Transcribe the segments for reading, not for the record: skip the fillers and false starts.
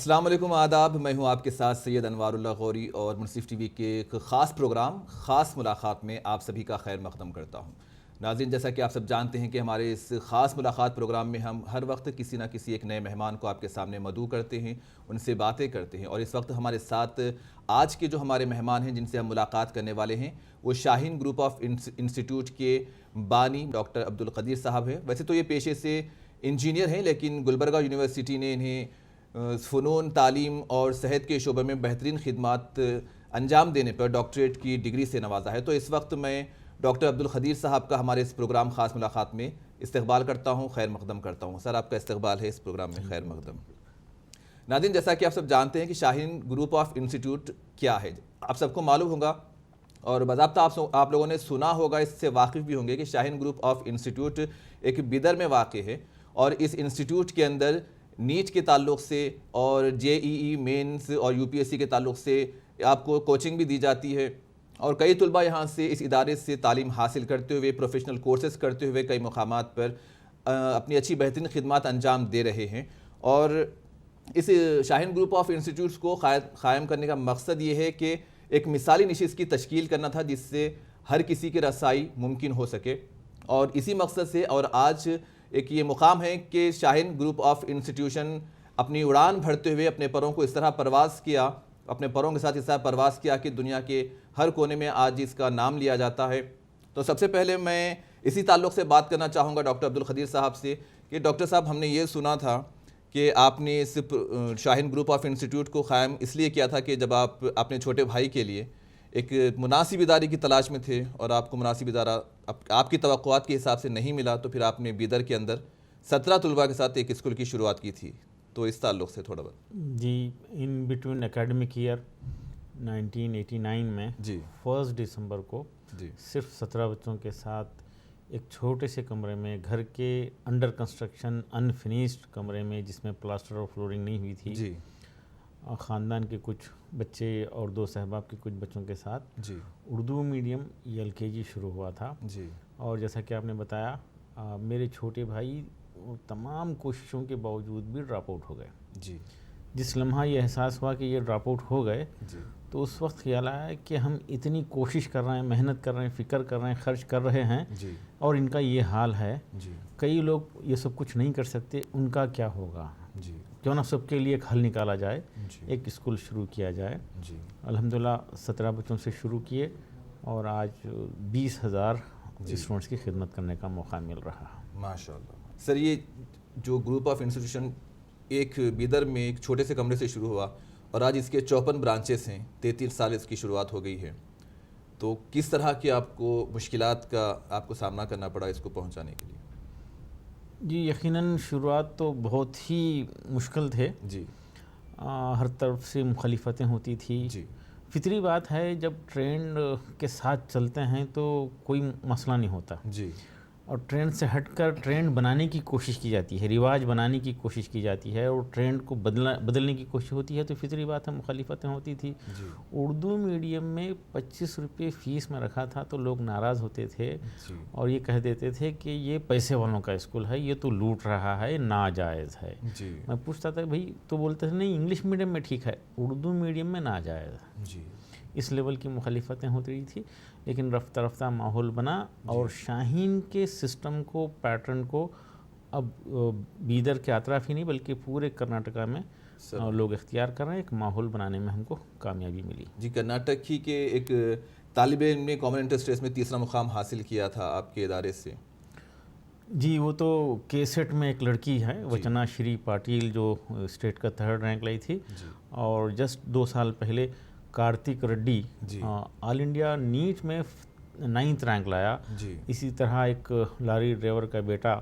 السلام علیکم، آداب. میں ہوں آپ کے ساتھ سید انوار اللہ غوری اور منصف ٹی وی کے ایک خاص پروگرام خاص ملاقات میں آپ سبھی کا خیر مقدم کرتا ہوں. ناظرین، جیسا کہ آپ سب جانتے ہیں کہ ہمارے اس خاص ملاقات پروگرام میں ہم ہر وقت کسی نہ کسی ایک نئے مہمان کو آپ کے سامنے مدعو کرتے ہیں، ان سے باتیں کرتے ہیں. اور اس وقت ہمارے ساتھ آج کے جو ہمارے مہمان ہیں جن سے ہم ملاقات کرنے والے ہیں وہ شاہین گروپ آف انسٹیٹیوٹ کے بانی ڈاکٹر عبدالقدیر صاحب ہیں. ویسے تو یہ پیشے سے انجینئر ہیں، لیکن گلبرگہ یونیورسٹی نے انہیں فنون، تعلیم اور صحت کے شعبے میں بہترین خدمات انجام دینے پر ڈاکٹریٹ کی ڈگری سے نوازا ہے. تو اس وقت میں ڈاکٹر عبدالقدیر صاحب کا ہمارے اس پروگرام خاص ملاقات میں استقبال کرتا ہوں، خیر مقدم کرتا ہوں. سر، آپ کا استقبال ہے اس پروگرام میں، خیر مقدم. ناظرین، جیسا کہ آپ سب جانتے ہیں کہ شاہین گروپ آف انسٹیٹیوٹ کیا ہے، آپ سب کو معلوم ہوگا اور باضابطہ آپ لوگوں نے سنا ہوگا، اس سے واقف بھی ہوں گے کہ شاہین گروپ آف انسٹیٹیوٹ ایک بیدر میں واقع ہے. اور اس انسٹیٹیوٹ کے اندر نیٹ کے تعلق سے اور JEE مینز اور UPSC کے تعلق سے آپ کو کوچنگ بھی دی جاتی ہے. اور کئی طلبہ یہاں سے اس ادارے سے تعلیم حاصل کرتے ہوئے، پروفیشنل کورسز کرتے ہوئے کئی مقامات پر اپنی اچھی بہترین خدمات انجام دے رہے ہیں. اور اس شاہین گروپ آف انسٹیٹیوٹس کو قائم کرنے کا مقصد یہ ہے کہ ایک مثالی نشست کی تشکیل کرنا تھا جس سے ہر کسی کی رسائی ممکن ہو سکے. اور اسی مقصد سے اور آج ایک یہ مقام ہے کہ شاہین گروپ آف انسٹیٹیوشن اپنی اڑان بھرتے ہوئے اپنے پروں کو اس طرح پرواز کیا، اپنے پروں کے ساتھ اس طرح پرواز کیا کہ دنیا کے ہر کونے میں آج اس کا نام لیا جاتا ہے. تو سب سے پہلے میں اسی تعلق سے بات کرنا چاہوں گا ڈاکٹر عبدالقدیر صاحب سے کہ ڈاکٹر صاحب، ہم نے یہ سنا تھا کہ آپ نے اس شاہین گروپ آف انسٹیٹیوٹ کو قائم اس لیے کیا تھا کہ جب آپ اپنے چھوٹے بھائی کے لیے ایک مناسب ادارے کی تلاش میں تھے اور آپ کو مناسب ادارہ آپ کی توقعات کے حساب سے نہیں ملا، تو پھر آپ نے بیدر کے اندر 17 طلباء کے ساتھ ایک اسکول کی شروعات کی تھی. تو اس تعلق سے تھوڑا بات. جی، ان بٹوین اکیڈمک ایئر 1989 میں 1 دسمبر کو صرف 17 بچوں کے ساتھ ایک چھوٹے سے کمرے میں، گھر کے انڈر کنسٹرکشن انفینشڈ کمرے میں جس میں پلاسٹر اور فلورنگ نہیں ہوئی تھی، خاندان کے کچھ بچے اور 2 صحباب کے کچھ بچوں کے ساتھ اردو میڈیم LKG شروع ہوا تھا. اور جیسا کہ آپ نے بتایا، میرے چھوٹے بھائی تمام کوششوں کے باوجود بھی ڈراپ آؤٹ ہو گئے. جس لمحہ یہ احساس ہوا کہ یہ ڈراپ آؤٹ ہو گئے تو اس وقت خیال آیا کہ ہم اتنی کوشش کر رہے ہیں، محنت کر رہے ہیں، فکر کر رہے ہیں، خرچ کر رہے ہیں اور ان کا یہ حال ہے. کئی لوگ یہ سب کچھ نہیں کر سکتے، ان کا کیا ہوگا؟ کیوں نہ سب کے لیے ایک حل نکالا جائے، ایک اسکول شروع کیا جائے. الحمدللہ 17 بچوں سے شروع کیے اور آج 20,000 اسٹوڈنٹس کی خدمت کرنے کا موقع مل رہا ہے. ماشاءاللہ. سر، یہ جو گروپ آف انسٹیٹیوشن ایک بیدر میں ایک چھوٹے سے کمرے سے شروع ہوا اور آج اس کے 54 برانچز ہیں، 33 سال اس کی شروعات ہو گئی ہے، تو کس طرح کی آپ کو مشکلات کا آپ کو سامنا کرنا پڑا اس کو پہنچانے کے لیے؟ جی، یقیناً شروعات تو بہت ہی مشکل تھے. ہر طرف سے مخالفتیں ہوتی تھی. فطری بات ہے، جب ٹرینڈ کے ساتھ چلتے ہیں تو کوئی مسئلہ نہیں ہوتا. اور ٹرینڈ سے ہٹ کر ٹرینڈ بنانے کی کوشش کی جاتی ہے، رواج بنانے کی کوشش کی جاتی ہے اور ٹرینڈ کو بدلنے کی کوشش ہوتی ہے، تو فطری بات ہے مخالفتیں ہوتی تھی. اردو میڈیم میں 25 روپے فیس میں رکھا تھا تو لوگ ناراض ہوتے تھے اور یہ کہہ دیتے تھے کہ یہ پیسے والوں کا اسکول ہے، یہ تو لوٹ رہا ہے، ناجائز ہے. میں پوچھتا تھا بھائی، تو بولتے تھے نہیں، انگلش میڈیم میں ٹھیک ہے، اردو میڈیم میں ناجائز. اس لیول کی مخالفتیں ہوتی رہی تھی، لیکن رفتہ رفتہ ماحول بنا اور شاہین کے سسٹم کو، پیٹرن کو اب بیدر کے اطراف ہی نہیں بلکہ پورے کرناٹکا میں لوگ اختیار کر رہے ہیں. ایک ماحول بنانے میں ہم کو کامیابی ملی. کرناٹک ہی کے ایک طالب علم نے کامن انٹرسٹ ریس میں 3را مقام حاصل کیا تھا آپ کے ادارے سے. جی، وہ تو K-SET میں ایک لڑکی ہے، وچنا شری پاٹیل، جو اسٹیٹ کا 3rd رینک لائی تھی. اور جسٹ 2 سال پہلے کارتک ریڈی آل انڈیا نیٹ میں 9th رینک لایا. اسی طرح ایک لاری ڈرائیور کا بیٹا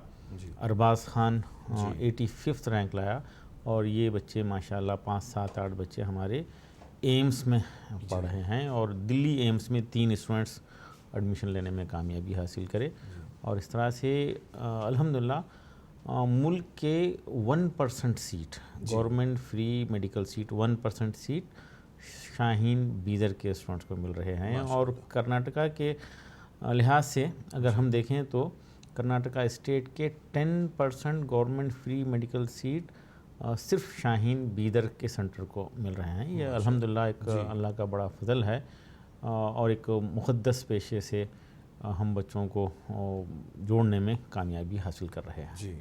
ارباز خان 85th رینک لایا. اور یہ بچے ماشاءاللہ 5 7 8 بچے ہمارے ایمس میں پڑھ رہے ہیں اور دلی ایمس میں 3 اسٹوڈنٹس ایڈمیشن لینے میں کامیابی حاصل کرے. اور اس طرح سے الحمدللہ ملک کے 1% seat, government free medical seat 1% seat Shaheen Bidar کے اسٹوڈنٹس کو مل رہے ہیں. اور کرناٹکا کے لحاظ سے اگر ہم دیکھیں تو کرناٹکا اسٹیٹ کے 10% گورنمنٹ فری میڈیکل سیٹ صرف شاہین بیدر کے سنٹر کو مل رہے ہیں. یہ الحمدللہ ایک اللہ کا بڑا فضل ہے اور ایک مقدس پیشے سے ہم بچوں کو جوڑنے میں کامیابی حاصل کر رہے ہیں. جی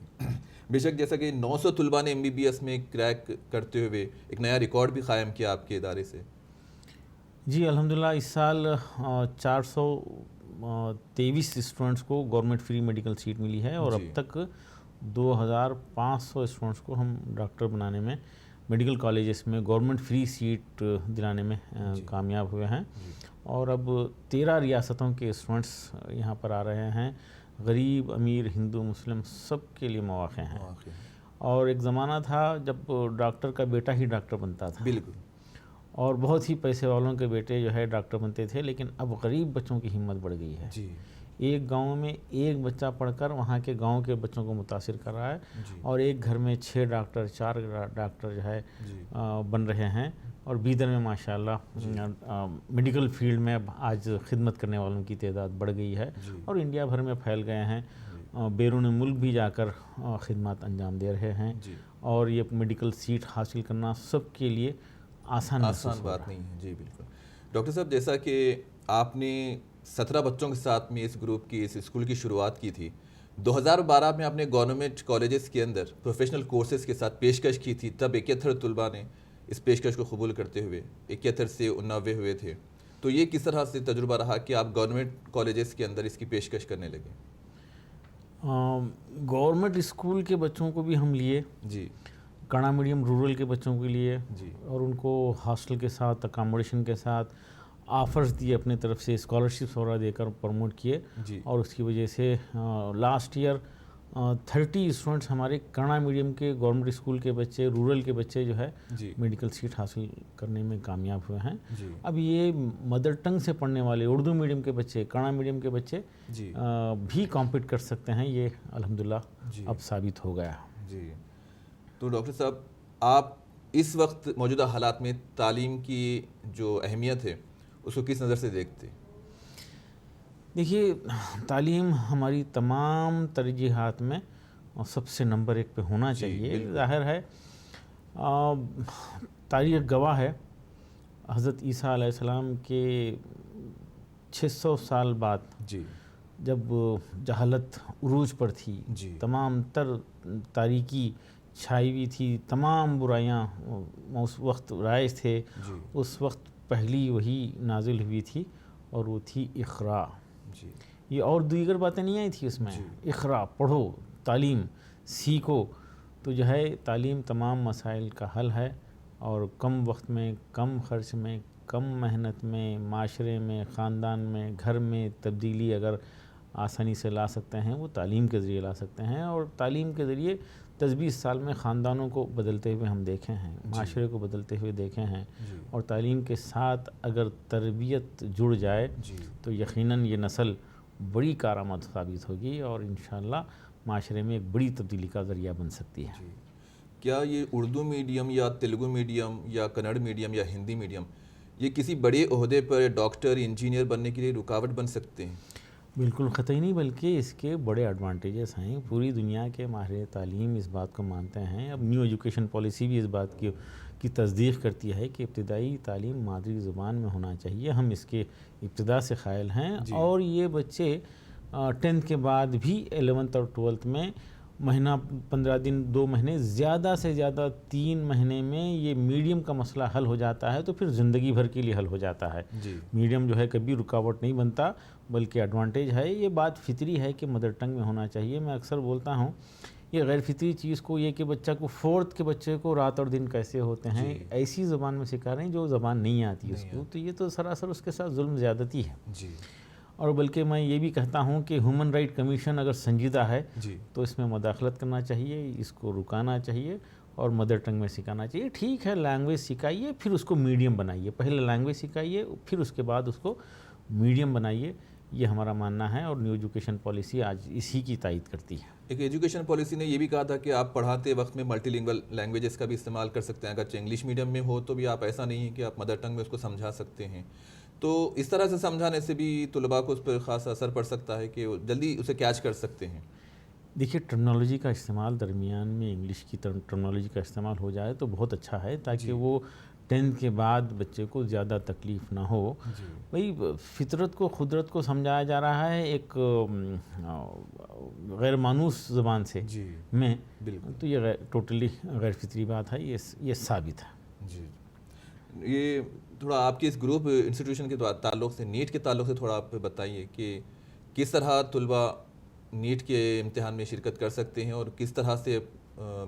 بے شک، جیسا کہ 900 طلباء نے MBBS میں کریک کرتے ہوئے ایک نیا ریکارڈ بھی قائم کیا آپ کے ادارے سے. جی الحمدللہ اس سال 423 اسٹوڈنٹس کو گورنمنٹ فری میڈیکل سیٹ ملی ہے اور اب تک 2500 اسٹوڈنٹس کو ہم ڈاکٹر بنانے میں میڈیکل کالجز میں گورنمنٹ فری سیٹ دلانے میں کامیاب ہوئے ہیں. اور اب 13 ریاستوں کے اسٹوڈنٹس یہاں پر آ رہے ہیں. غریب امیر ہندو مسلم سب کے لیے مواقع ہیں. اور ایک زمانہ تھا جب ڈاکٹر کا بیٹا ہی ڈاکٹر بنتا تھا، بالکل، اور بہت ہی پیسے والوں کے بیٹے جو ہے ڈاکٹر بنتے تھے، لیکن اب غریب بچوں کی ہمت بڑھ گئی ہے. ایک گاؤں میں ایک بچہ پڑھ کر وہاں کے گاؤں کے بچوں کو متاثر کر رہا ہے اور ایک گھر میں 6 ڈاکٹر 4 ڈاکٹر جو ہے بن رہے ہیں. اور بیدر میں ماشاءاللہ میڈیکل فیلڈ میں اب آج خدمت کرنے والوں کی تعداد بڑھ گئی ہے اور انڈیا بھر میں پھیل گئے ہیں. بیرون ملک بھی جا کر خدمات انجام دے رہے ہیں اور یہ میڈیکل سیٹ حاصل کرنا سب کے لیے آسان بات نہیں ہے. جی بالکل. ڈاکٹر صاحب، جیسا کہ آپ نے 17 بچوں کے ساتھ میں اس گروپ کی اس اسکول کی شروعات کی تھی، 2012 میں آپ نے گورنمنٹ کالجز کے اندر پروفیشنل کورسز کے ساتھ پیشکش کی تھی. تب 71 طلباء نے اس پیشکش کو قبول کرتے ہوئے 71 سے 89 ہوئے تھے. تو یہ کس طرح سے تجربہ رہا کہ آپ گورنمنٹ کالجز کے اندر اس کی پیشکش کرنے لگے؟ گورنمنٹ اسکول کے بچوں کو بھی ہم لیے، جی، کڑا میڈیم رورل کے بچوں کے لیے، جی، اور ان کو ہاسٹل کے ساتھ اکاموڈیشن کے ساتھ آفرز دیے، اپنے طرف سے اسکالرشپس وغیرہ دے کر پروموٹ کیے. اور اس کی وجہ سے لاسٹ ایئر 30 اسٹوڈنٹس ہمارے کڑا میڈیم کے گورنمنٹ اسکول کے بچے، رورل کے بچے جو ہے میڈیکل سیٹ حاصل کرنے میں کامیاب ہوئے ہیں. اب یہ مدر ٹنگ سے پڑھنے والے اردو میڈیم کے بچے، کڑا میڈیم کے بچے بھی کمپیٹ کر سکتے ہیں. یہ الحمدللہ اب ثابت ہو گیا. جی. تو ڈاکٹر صاحب، آپ اس وقت موجودہ حالات میں تعلیم کی جو اہمیت ہے اس کو کس نظر سے دیکھتے؟ دیکھیے، تعلیم ہماری تمام ترجیحات میں سب سے نمبر 1 پہ ہونا چاہیے. ظاہر ہے تاریخ گواہ ہے، حضرت عیسیٰ علیہ السلام کے 600 سال بعد جب جہالت عروج پر تھی، تمام تر تاریکی چھائی ہوئی تھی، تمام برائیاں اس وقت رائج تھے، اس وقت پہلی وحی نازل ہوئی تھی اور وہ تھی اقرا. یہ اور دیگر باتیں نہیں آئی تھی اس میں. اقرا، پڑھو، تعلیم سیکھو. تو جو ہے تعلیم تمام مسائل کا حل ہے اور کم وقت میں، کم خرچ میں، کم محنت میں، معاشرے میں، خاندان میں، گھر میں تبدیلی اگر آسانی سے لا سکتے ہیں وہ تعلیم کے ذریعے لا سکتے ہیں. اور تعلیم کے ذریعے 10-20 سال میں خاندانوں کو بدلتے ہوئے ہم دیکھے ہیں، معاشرے کو بدلتے ہوئے دیکھے ہیں. اور تعلیم کے ساتھ اگر تربیت جڑ جائے تو یقیناً یہ نسل بڑی کارآمد ثابت ہوگی اور انشاءاللہ معاشرے میں ایک بڑی تبدیلی کا ذریعہ بن سکتی ہے. کیا یہ اردو میڈیم یا تیلگو میڈیم یا کنڑ میڈیم یا ہندی میڈیم یہ کسی بڑے عہدے پر ڈاکٹر انجینئر بننے کے لیے رکاوٹ بن سکتے ہیں؟ بالکل قطعی نہیں، بلکہ اس کے بڑے ایڈوانٹیجز ہیں. پوری دنیا کے ماہر تعلیم اس بات کو مانتے ہیں. اب نیو ایجوکیشن پالیسی بھی اس بات کی تصدیق کرتی ہے کہ ابتدائی تعلیم مادری زبان میں ہونا چاہیے. ہم اس کے ابتدا سے قائل ہیں. اور یہ بچے 10th کے بعد بھی 11th اور 12th میں مہینہ 15 دن 2 مہینے زیادہ سے زیادہ 3 مہینے میں یہ میڈیم کا مسئلہ حل ہو جاتا ہے تو پھر زندگی بھر کے لیے حل ہو جاتا ہے. میڈیم جو ہے کبھی رکاوٹ نہیں بنتا بلکہ ایڈوانٹیج ہے. یہ بات فطری ہے کہ مدر ٹنگ میں ہونا چاہیے. میں اکثر بولتا ہوں یہ غیر فطری چیز کو، یہ کہ بچہ کو 4th کے بچے کو رات اور دن کیسے ہوتے ہیں ایسی زبان میں سکھا رہے ہیں جو زبان نہیں آتی اس کو، تو یہ تو سراسر اس کے ساتھ ظلم زیادتی ہے. اور بلکہ میں یہ بھی کہتا ہوں کہ ہیومن رائٹ کمیشن اگر سنجیدہ ہے تو اس میں مداخلت کرنا چاہیے، اس کو رکانا چاہیے اور مدر ٹنگ میں سکھانا چاہیے. ٹھیک ہے، لینگویج سکھائیے، پھر اس کو میڈیم بنائیے. پہلے لینگویج سکھائیے، پھر اس کے بعد اس کو میڈیم بنائیے. یہ ہمارا ماننا ہے اور نیو ایجوکیشن پالیسی آج اسی کی تائید کرتی ہے. ایک ایجوکیشن پالیسی نے یہ بھی کہا تھا کہ آپ پڑھاتے وقت میں ملٹی لنگول لینگویجز کا بھی استعمال کر سکتے ہیں. اگرچہ انگلش میڈیم میں ہو تو بھی آپ ایسا نہیں ہے کہ آپ مدر ٹنگ میں اس کو سمجھا سکتے ہیں. تو اس طرح سے سمجھانے سے بھی طلباء کو اس پر خاص اثر پڑ سکتا ہے کہ وہ جلدی اسے کیچ کر سکتے ہیں. دیکھیے ٹرمنالوجی کا استعمال درمیان میں انگلش کی ٹرمنالوجی کا استعمال ہو جائے تو بہت اچھا ہے، تاکہ وہ 10th کے بعد بچے کو زیادہ تکلیف نہ ہو۔ بھئی فطرت کو، قدرت کو سمجھایا جا رہا ہے ایک غیر مانوس زبان سے میں، تو یہ ٹوٹلی غیر فطری بات ہے، یہ ثابت ہے۔ جی، یہ تھوڑا آپ کے اس گروپ انسٹیٹیوشن کے تعلق سے، نیٹ کے تعلق سے تھوڑا آپ بتائیے کہ کس طرح طلباء نیٹ کے امتحان میں شرکت کر سکتے ہیں اور کس طرح سے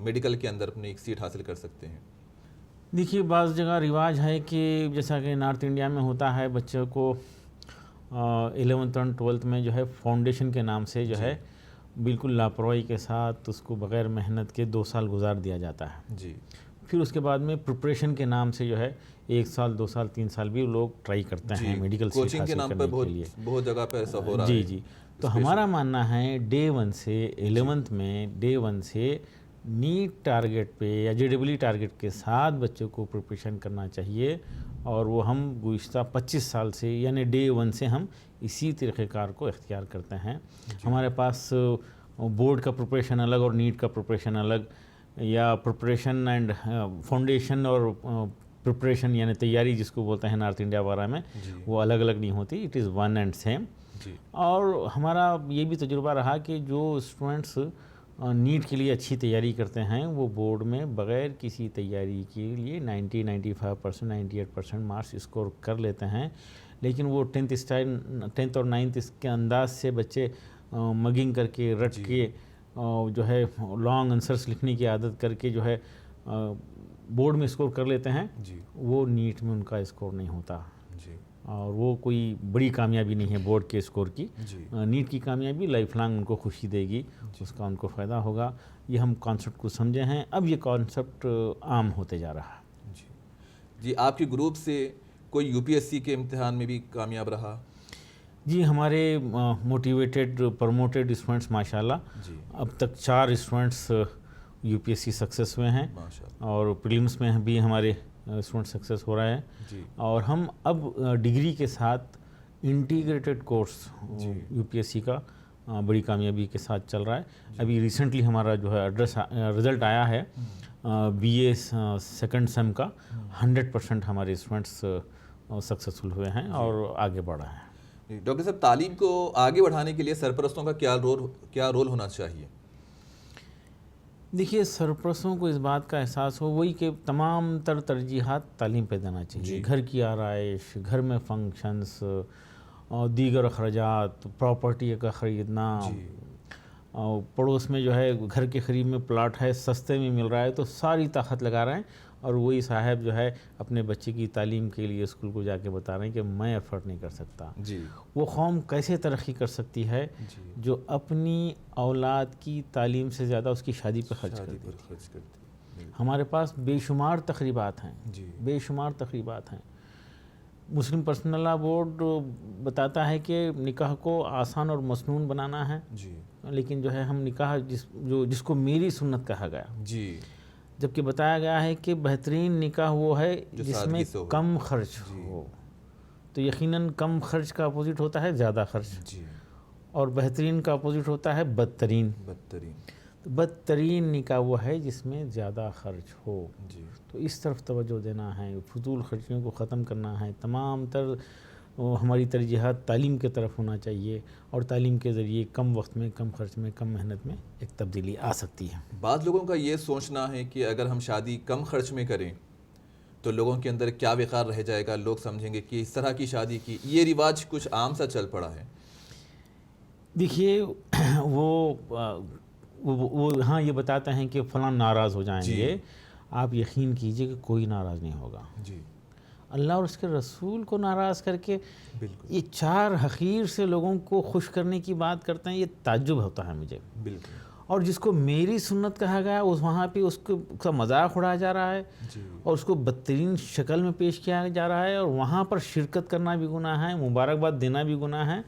میڈیکل کے اندر اپنی ایک سیٹ حاصل کر سکتے ہیں؟ دیکھیے بعض جگہ رواج ہے کہ جیسا کہ نارتھ انڈیا میں ہوتا ہے، بچوں کو 11th اور 12th میں جو ہے فاؤنڈیشن کے نام سے جو ہے بالکل لاپرواہی کے ساتھ اس کو بغیر محنت کے 2 سال گزار دیا جاتا ہے۔ جی، پھر اس کے بعد میں پریپریشن کے نام سے جو ہے 1 سال 2 سال 3 سال بھی لوگ ٹرائی کرتے ہیں میڈیکل سیٹ کوچنگ کے حاصل نام کرنے پر کے لیے۔ بہت جگہ پہ ایسا ہو رہا ہے۔ جی، تو ہمارا ماننا ہے ڈے 1 سے 11th میں ڈے 1 سے نیٹ ٹارگٹ پہ یا JEE ٹارگٹ کے ساتھ بچوں کو پریپریشن کرنا چاہیے، اور وہ ہم گزشتہ 25 سال سے یعنی ڈے 1 سے ہم اسی طریقہ کار کو اختیار کرتے ہیں۔ ہمارے پاس بورڈ کا پریپریشن الگ اور نیٹ کا پریپریشن الگ، یا پریپریشن اینڈ فاؤنڈیشن اور پریپریشن یعنی تیاری جس کو بولتے ہیں نارتھ انڈیا وغیرہ میں، وہ الگ الگ نہیں ہوتی، it is one and same. اور ہمارا یہ بھی تجربہ رہا کہ جو اسٹوڈنٹس نیٹ کے لیے اچھی تیاری کرتے ہیں وہ بورڈ میں بغیر کسی تیاری کے لیے 95% 98% مارکس اسکور کر لیتے ہیں، لیکن وہ 10th اور 9th اس کے انداز سے بچے مگنگ کر کے رٹ کے جو ہے لانگ آنسرس لکھنے کی عادت کر کے جو ہے بورڈ میں اسکور کر لیتے ہیں، وہ نیٹ میں ان کا اسکور نہیں ہوتا، اور وہ کوئی بڑی کامیابی نہیں ہے بورڈ کے اسکور کی۔ نیٹ کی کامیابی لائف لانگ ان کو خوشی دے گی، اس کا ان کو فائدہ ہوگا۔ یہ ہم کانسیپٹ کو سمجھے ہیں، اب یہ کانسیپٹ عام ہوتے جا رہا ہے۔ جی، آپ کے گروپ سے کوئی UPSC کے امتحان میں بھی کامیاب رہا؟ جی، ہمارے موٹیویٹڈ پروموٹڈ اسٹوڈنٹس ماشاءاللہ اب تک 4 اسٹوڈنٹس UPSC سکسیس ہوئے ہیں، اور پریلیمس میں بھی ہمارے اسٹوڈنٹ سکسیس ہو رہا ہے، اور ہم اب ڈگری کے ساتھ انٹیگریٹڈ کورس UPSC کا بڑی کامیابی کے ساتھ چل رہا ہے۔ ابھی ریسنٹلی ہمارا جو ہے رزلٹ آیا ہے BA سیکنڈ سیم کا، 100% ہمارے اسٹوڈنٹس سکسیسفل ہوئے ہیں اور آگے بڑھا ہے۔ ڈاکٹر صاحب، تعلیم کو آگے بڑھانے کے لیے سرپرستوں کا کیا رول ہونا چاہیے؟ دیکھیے سرپرستوں کو اس بات کا احساس ہو وہی کہ تمام تر ترجیحات تعلیم پہ دینا چاہیے۔ گھر کی آرائش، گھر میں فنکشنز اور دیگر اخراجات، پراپرٹی کا خریدنا، پڑوس میں جو ہے گھر کے قریب میں پلاٹ ہے سستے میں مل رہا ہے تو ساری طاقت لگا رہے ہیں، اور وہی صاحب جو ہے اپنے بچے کی تعلیم کے لیے اسکول کو جا کے بتا رہے ہیں کہ میں افورڈ نہیں کر سکتا۔ وہ قوم کیسے ترقی کر سکتی ہے جو اپنی اولاد کی تعلیم سے زیادہ اس کی شادی پہ خرچ کرتی ہے؟ ہمارے پاس بے شمار تقریبات ہیں، بے شمار تقریبات ہیں۔ مسلم پرسنل لا بورڈ بتاتا ہے کہ نکاح کو آسان اور مسنون بنانا ہے، لیکن جو ہے ہم نکاح جس کو میری سنت کہا گیا، جبکہ بتایا گیا ہے کہ بہترین نکاح وہ ہے جس میں کم خرچ ہو، تو یقیناً کم خرچ کا اپوزٹ ہوتا ہے زیادہ خرچ، اور بہترین کا اپوزٹ ہوتا ہے بدترین۔ بدترین نکاح وہ ہے جس میں زیادہ خرچ ہو، تو اس طرف توجہ دینا ہے، فضول خرچیوں کو ختم کرنا ہے۔ تمام تر ہماری ترجیحات تعلیم کے طرف ہونا چاہیے، اور تعلیم کے ذریعے کم وقت میں، کم خرچ میں، کم محنت میں ایک تبدیلی آ سکتی ہے۔ بعض لوگوں کا یہ سوچنا ہے کہ اگر ہم شادی کم خرچ میں کریں تو لوگوں کے اندر کیا وقار رہ جائے گا، لوگ سمجھیں گے کہ اس طرح کی شادی کی، یہ رواج کچھ عام سا چل پڑا ہے۔ دیکھیے وہ ہاں یہ بتاتے ہیں کہ فلاں ناراض ہو جائیں گے، آپ یقین کیجئے کہ کوئی ناراض نہیں ہوگا۔ اللہ اور اس کے رسول کو ناراض کر کے یہ 4 حقیر سے لوگوں کو خوش کرنے کی بات کرتے ہیں، یہ تعجب ہوتا ہے مجھے۔ اور جس کو میری سنت کہا گیا وہاں پہ اس کا مذاق اڑایا جا رہا ہے، اور اس کو بدترین شکل میں پیش کیا جا رہا ہے، اور وہاں پر شرکت کرنا بھی گناہ ہے، مبارکباد دینا بھی گناہ ہے،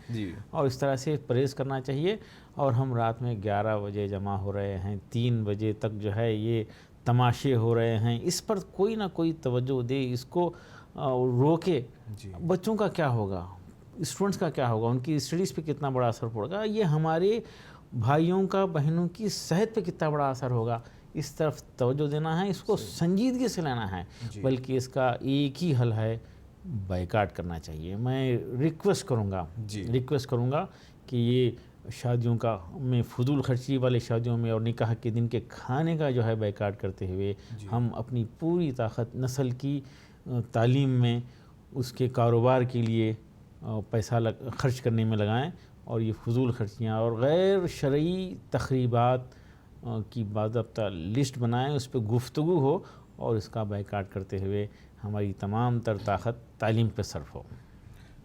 اور اس طرح سے پرہیز کرنا چاہیے۔ اور ہم رات میں 11 بجے جمع ہو رہے ہیں، 3 بجے تک جو ہے یہ تماشے ہو رہے ہیں، اس پر کوئی نہ کوئی توجہ دے، اس کو روکے۔ بچوں کا کیا ہوگا، اسٹوڈنٹس کا کیا ہوگا، ان کی اسٹڈیز پہ کتنا بڑا اثر پڑے گا، یہ ہمارے بھائیوں کا بہنوں کی صحت پہ کتنا بڑا اثر ہوگا، اس طرف توجہ دینا ہے، اس کو سنجیدگی سے لینا ہے، بلکہ اس کا ایک ہی حل ہے، بائیکاٹ کرنا چاہیے۔ میں ریکویسٹ کروں گا کہ یہ شادیوں کا میں فضول خرچی والے شادیوں میں اور نکاح کے دن کے کھانے کا جو ہے بائیکاٹ کرتے ہوئے ہم اپنی پوری طاقت نسل کی تعلیم میں، اس کے کاروبار کے لیے پیسہ خرچ کرنے میں لگائیں، اور یہ فضول خرچیاں اور غیر شرعی تقریبات کی باضابطہ لسٹ بنائیں، اس پہ گفتگو ہو، اور اس کا بائیکاٹ کرتے ہوئے ہماری تمام تر طاقت تعلیم پہ صرف ہو۔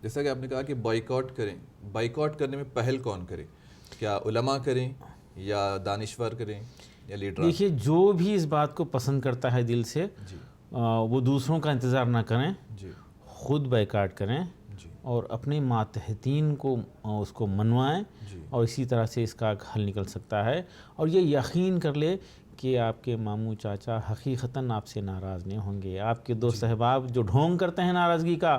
جیسا کہ آپ نے کہا کہ بائیکاٹ کریں، بائیکاٹ کرنے میں پہل کون کرے؟ کیا علماء کریں یا دانشور کریں یا لیڈر؟ دیکھیے، جو بھی اس بات کو پسند کرتا ہے دل سے، وہ دوسروں کا انتظار نہ کریں، خود بائیکاٹ کریں، اور اپنے ماتحتین کو اس کو منوائیں، اور اسی طرح سے اس کا ایک حل نکل سکتا ہے۔ اور یہ یقین کر لے کہ آپ کے ماموں چاچا حقیقتاً آپ سے ناراض نہیں ہوں گے۔ آپ کے دوست احباب جو ڈھونگ کرتے ہیں ناراضگی کا،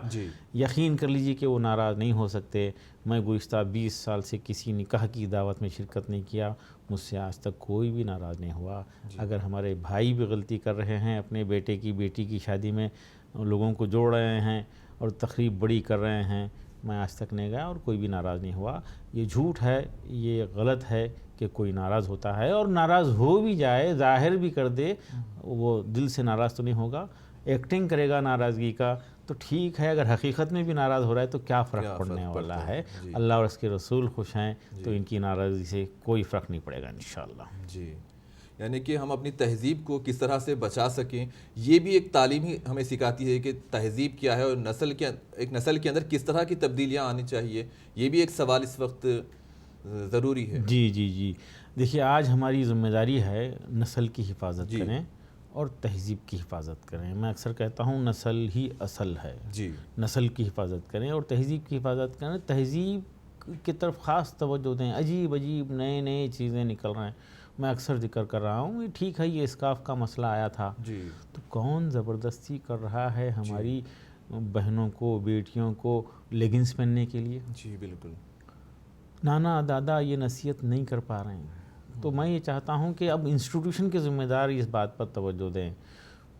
یقین کر لیجئے کہ وہ ناراض نہیں ہو سکتے۔ میں گزشتہ 20 سال سے کسی نکاح کی دعوت میں شرکت نہیں کیا، مجھ سے آج تک کوئی بھی ناراض نہیں ہوا۔ اگر ہمارے بھائی بھی غلطی کر رہے ہیں، اپنے بیٹے کی بیٹی کی شادی میں لوگوں کو جوڑ رہے ہیں اور تقریب بڑی کر رہے ہیں، میں آج تک نہیں گیا اور کوئی بھی ناراض نہیں ہوا۔ یہ جھوٹ ہے، یہ غلط ہے کہ کوئی ناراض ہوتا ہے، اور ناراض ہو بھی جائے، ظاہر بھی کر دے، وہ دل سے ناراض تو نہیں ہوگا، ایکٹنگ کرے گا ناراضگی کا تو ٹھیک ہے۔ اگر حقیقت میں بھی ناراض ہو رہا ہے تو کیا فرق پڑنے والا ہے؟ اللہ اور اس کے رسول خوش ہیں تو ان کی ناراضگی سے کوئی فرق نہیں پڑے گا انشاءاللہ۔ جی، یعنی کہ ہم اپنی تہذیب کو کس طرح سے بچا سکیں، یہ بھی ایک تعلیم ہی ہمیں سکھاتی ہے کہ تہذیب کیا ہے، اور ایک نسل کے اندر کس طرح کی تبدیلیاں آنی چاہیے، یہ بھی ایک سوال اس وقت ضروری ہے۔ جی، دیکھیے، آج ہماری ذمہ داری ہے نسل کی حفاظت کریں اور تہذیب کی حفاظت کریں۔ میں اکثر کہتا ہوں نسل ہی اصل ہے، نسل کی حفاظت کریں اور تہذیب کی حفاظت کریں۔ تہذیب کی طرف خاص توجہ دیں، عجیب نئے چیزیں نکل رہے ہیں۔ میں اکثر ذکر کر رہا ہوں، ٹھیک ہے یہ اسکارف کا مسئلہ آیا تھا، تو کون زبردستی کر رہا ہے ہماری بہنوں کو، بیٹیوں کو لیگنز پہننے کے لیے؟ جی بالکل، نانا دادا یہ نصیحت نہیں کر پا رہے ہیں۔ تو میں یہ چاہتا ہوں کہ اب انسٹیٹیوشن کے ذمہ دار اس بات پر توجہ دیں۔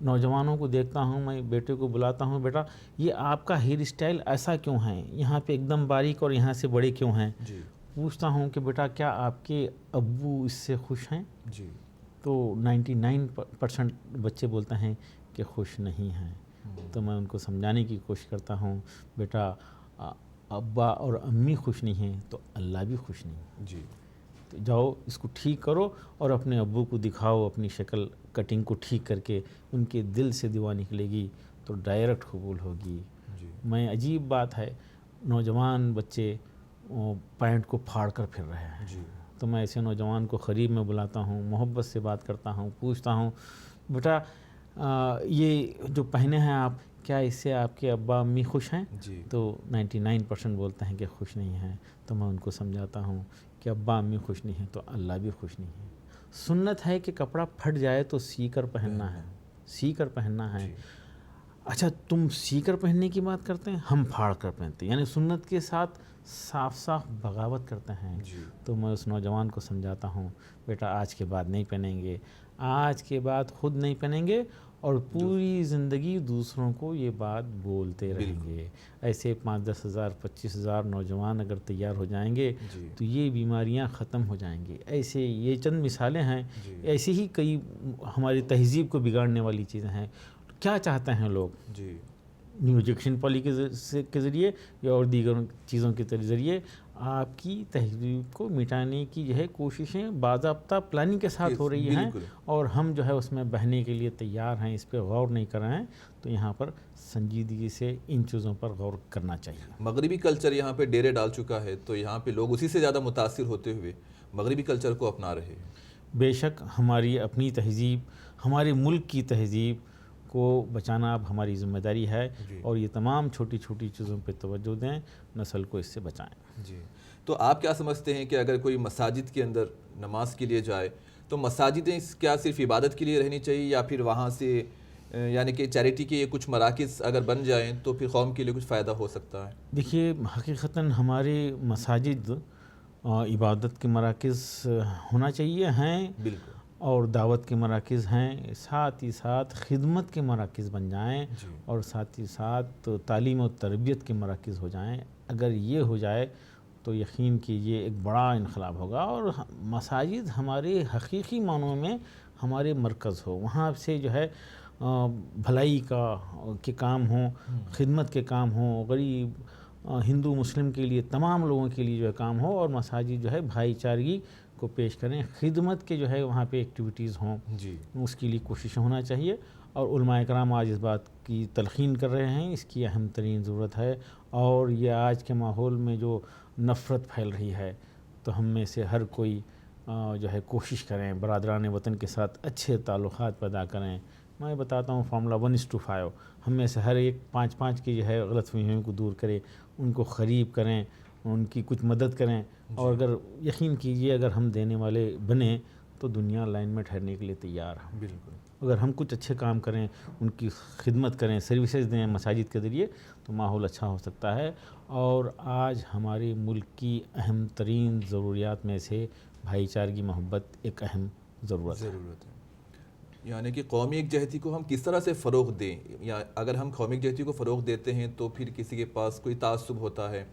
نوجوانوں کو دیکھتا ہوں، میں بیٹے کو بلاتا ہوں، بیٹا یہ آپ کا ہیئر اسٹائل ایسا کیوں ہے، یہاں پہ ایک دم باریک اور یہاں سے بڑے کیوں ہیں؟ پوچھتا ہوں کہ بیٹا کیا آپ کے ابو اس سے خوش ہیں؟ تو 99% بچے بولتے ہیں کہ خوش نہیں ہیں۔ تو میں ان کو سمجھانے کی کوشش کرتا ہوں، بیٹا ابا اور امی خوش نہیں ہیں تو اللہ بھی خوش نہیں ہے۔ تو جاؤ اس کو ٹھیک کرو اور اپنے ابو کو دکھاؤ، اپنی شکل کٹنگ کو ٹھیک کر کے ان کے دل سے دعا نکلے گی تو ڈائریکٹ قبول ہوگی۔ میں عجیب بات ہے، نوجوان بچے پینٹ کو پھاڑ کر پھر رہے ہیں، تو میں ایسے نوجوان کو قریب میں بلاتا ہوں، محبت سے بات کرتا ہوں، پوچھتا ہوں بیٹا یہ جو پہنے ہیں آپ، کیا اس سے آپ کے ابا امی خوش ہیں؟ تو 99% بولتے ہیں کہ خوش نہیں ہیں۔ تو میں ان کو سمجھاتا ہوں کہ ابا امی خوش نہیں ہیں تو اللہ بھی خوش نہیں ہے۔ سنت ہے کہ کپڑا پھٹ جائے تو سی کر پہننا ہے، سی کر پہننا ہے۔ اچھا تم سی کر پہننے کی بات کرتے ہیں، ہم پھاڑ کر پہنتے ہیں، یعنی سنت کے ساتھ صاف بغاوت کرتے ہیں۔ تو میں اس نوجوان کو سمجھاتا ہوں، بیٹا آج کے بعد نہیں پہنیں گے، آج کے بعد خود نہیں پہنیں گے اور پوری زندگی دوسروں کو یہ بات بولتے رہیں گے۔ ایسے 5-10 ہزار 25 ہزار نوجوان اگر تیار ہو جائیں گے تو یہ بیماریاں ختم ہو جائیں گی۔ ایسے یہ چند مثالیں ہیں، ایسے ہی کئی ہماری تہذیب کو بگاڑنے والی چیزیں ہیں۔ کیا چاہتے ہیں لوگ؟ نیو ایجوکیشن پالیسی کے ذریعے یا اور دیگر چیزوں کے ذریعے آپ کی تہذیب کو مٹانے کی جو ہے کوششیں باضابطہ پلاننگ کے ساتھ ہو رہی ہیں، اور ہم جو ہے اس میں بہنے کے لیے تیار ہیں، اس پہ غور نہیں کر رہے ہیں۔ تو یہاں پر سنجیدگی سے ان چیزوں پر غور کرنا چاہیے۔ مغربی کلچر یہاں پہ ڈیرے ڈال چکا ہے، تو یہاں پہ لوگ اسی سے زیادہ متاثر ہوتے ہوئے مغربی کلچر کو اپنا رہے ہیں۔ بے شک ہماری اپنی تہذیب، ہمارے ملک کی تہذیب کو بچانا اب ہماری ذمہ داری ہے، اور یہ تمام چھوٹی چیزوں پہ توجہ دیں، نسل کو اس سے بچائیں۔ تو آپ کیا سمجھتے ہیں کہ اگر کوئی مساجد کے اندر نماز کے لیے جائے تو مساجدیں کیا صرف عبادت کے لیے رہنی چاہیے، یا پھر وہاں سے یعنی کہ چیریٹی کے کچھ مراکز اگر بن جائیں تو پھر قوم کے لیے کچھ فائدہ ہو سکتا ہے؟ دیکھیے حقیقتاً ہمارے مساجد عبادت کے مراکز ہونا چاہیے ہیں، بالکل، اور دعوت کے مراکز ہیں، ساتھ ہی ساتھ خدمت کے مراکز بن جائیں، اور ساتھ ہی ساتھ تعلیم و تربیت کے مراکز ہو جائیں۔ اگر یہ ہو جائے تو یقین کیجئے ایک بڑا انقلاب ہوگا، اور مساجد ہمارے حقیقی معنوں میں ہمارے مرکز ہو، وہاں سے جو ہے بھلائی کے کام ہوں، خدمت کے کام ہوں، غریب ہندو مسلم کے لیے تمام لوگوں کے لیے جو ہے کام ہو، اور مساجد جو ہے بھائی چارگی کو پیش کریں، خدمت کے جو ہے وہاں پہ ایکٹیویٹیز ہوں، اس کے لیے کوشش ہونا چاہیے۔ اور علماء کرام آج اس بات کی تلقین کر رہے ہیں، اس کی اہم ترین ضرورت ہے۔ اور یہ آج کے ماحول میں جو نفرت پھیل رہی ہے، تو ہم میں سے ہر کوئی جو ہے کوشش کریں برادران وطن کے ساتھ اچھے تعلقات پیدا کریں۔ میں بتاتا ہوں فارمولا 1:5، ہم میں سے ہر ایک 5 کی جو ہے غلط فہمیوں کو دور کرے، ان کو قریب کریں، ان کی کچھ مدد کریں، اور اگر یقین کیجئے اگر ہم دینے والے بنیں تو دنیا لائن میں ٹھہرنے کے لیے تیار ہے۔ بالکل، اگر ہم کچھ اچھے کام کریں، ان کی خدمت کریں، سروسز دیں مساجد کے ذریعے، تو ماحول اچھا ہو سکتا ہے۔ اور آج ہمارے ملک کی اہم ترین ضروریات میں سے بھائی چارگی محبت ایک اہم ضرورت ہے۔ یعنی کہ قومی یکجہتی کو ہم کس طرح سے فروغ دیں، یا اگر ہم قومی یکجہتی کو فروغ دیتے ہیں تو پھر کسی کے پاس کوئی تعصب ہوتا ہے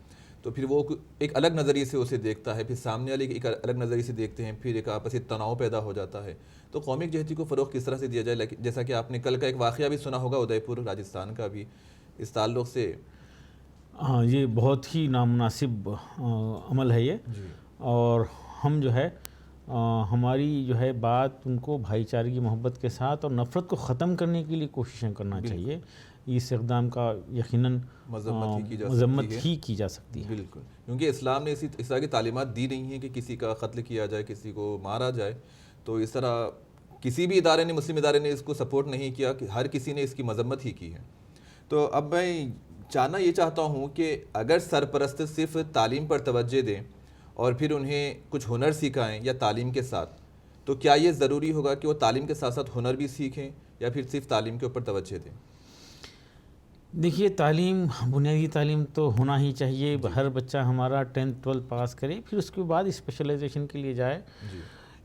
تو پھر وہ ایک الگ نظریے سے اسے دیکھتا ہے، پھر سامنے والے ایک الگ نظریے سے دیکھتے ہیں، پھر ایک آپسی تناؤ پیدا ہو جاتا ہے۔ تو قومی یکجہتی کو فروغ کس طرح سے دیا جائے؟ جیسا کہ آپ نے کل کا ایک واقعہ بھی سنا ہوگا ادے پور راجستھان کا بھی اس تعلق سے۔ ہاں، یہ بہت ہی نامناسب عمل ہے یہ، اور ہم جو ہے ہماری جو ہے بات ان کو بھائی چارگی محبت کے ساتھ اور نفرت کو ختم کرنے کے لیے کوششیں کرنا چاہیے۔ اس اقدام کا یقیناً مذمت ہی کی جا سکتی ہے۔ بالکل، کیونکہ اسلام نے اس طرح کی تعلیمات دی نہیں ہیں کہ کسی کا قتل کیا جائے، کسی کو مارا جائے۔ تو اس طرح کسی بھی ادارے نے، مسلم ادارے نے اس کو سپورٹ نہیں کیا، کہ ہر کسی نے اس کی مذمت ہی کی ہے۔ تو اب میں جاننا یہ چاہتا ہوں کہ اگر سرپرست صرف تعلیم پر توجہ دیں اور پھر انہیں کچھ ہنر سکھائیں یا تعلیم کے ساتھ، تو کیا یہ ضروری ہوگا کہ وہ تعلیم کے ساتھ ساتھ ہنر بھی سیکھیں، یا پھر صرف تعلیم کے اوپر توجہ دیں؟ دیکھیے، تعلیم، بنیادی تعلیم تو ہونا ہی چاہیے۔ ہر بچہ ہمارا 10th 12th پاس کرے، پھر اس کے بعد اسپیشلائزیشن کے لیے جائے۔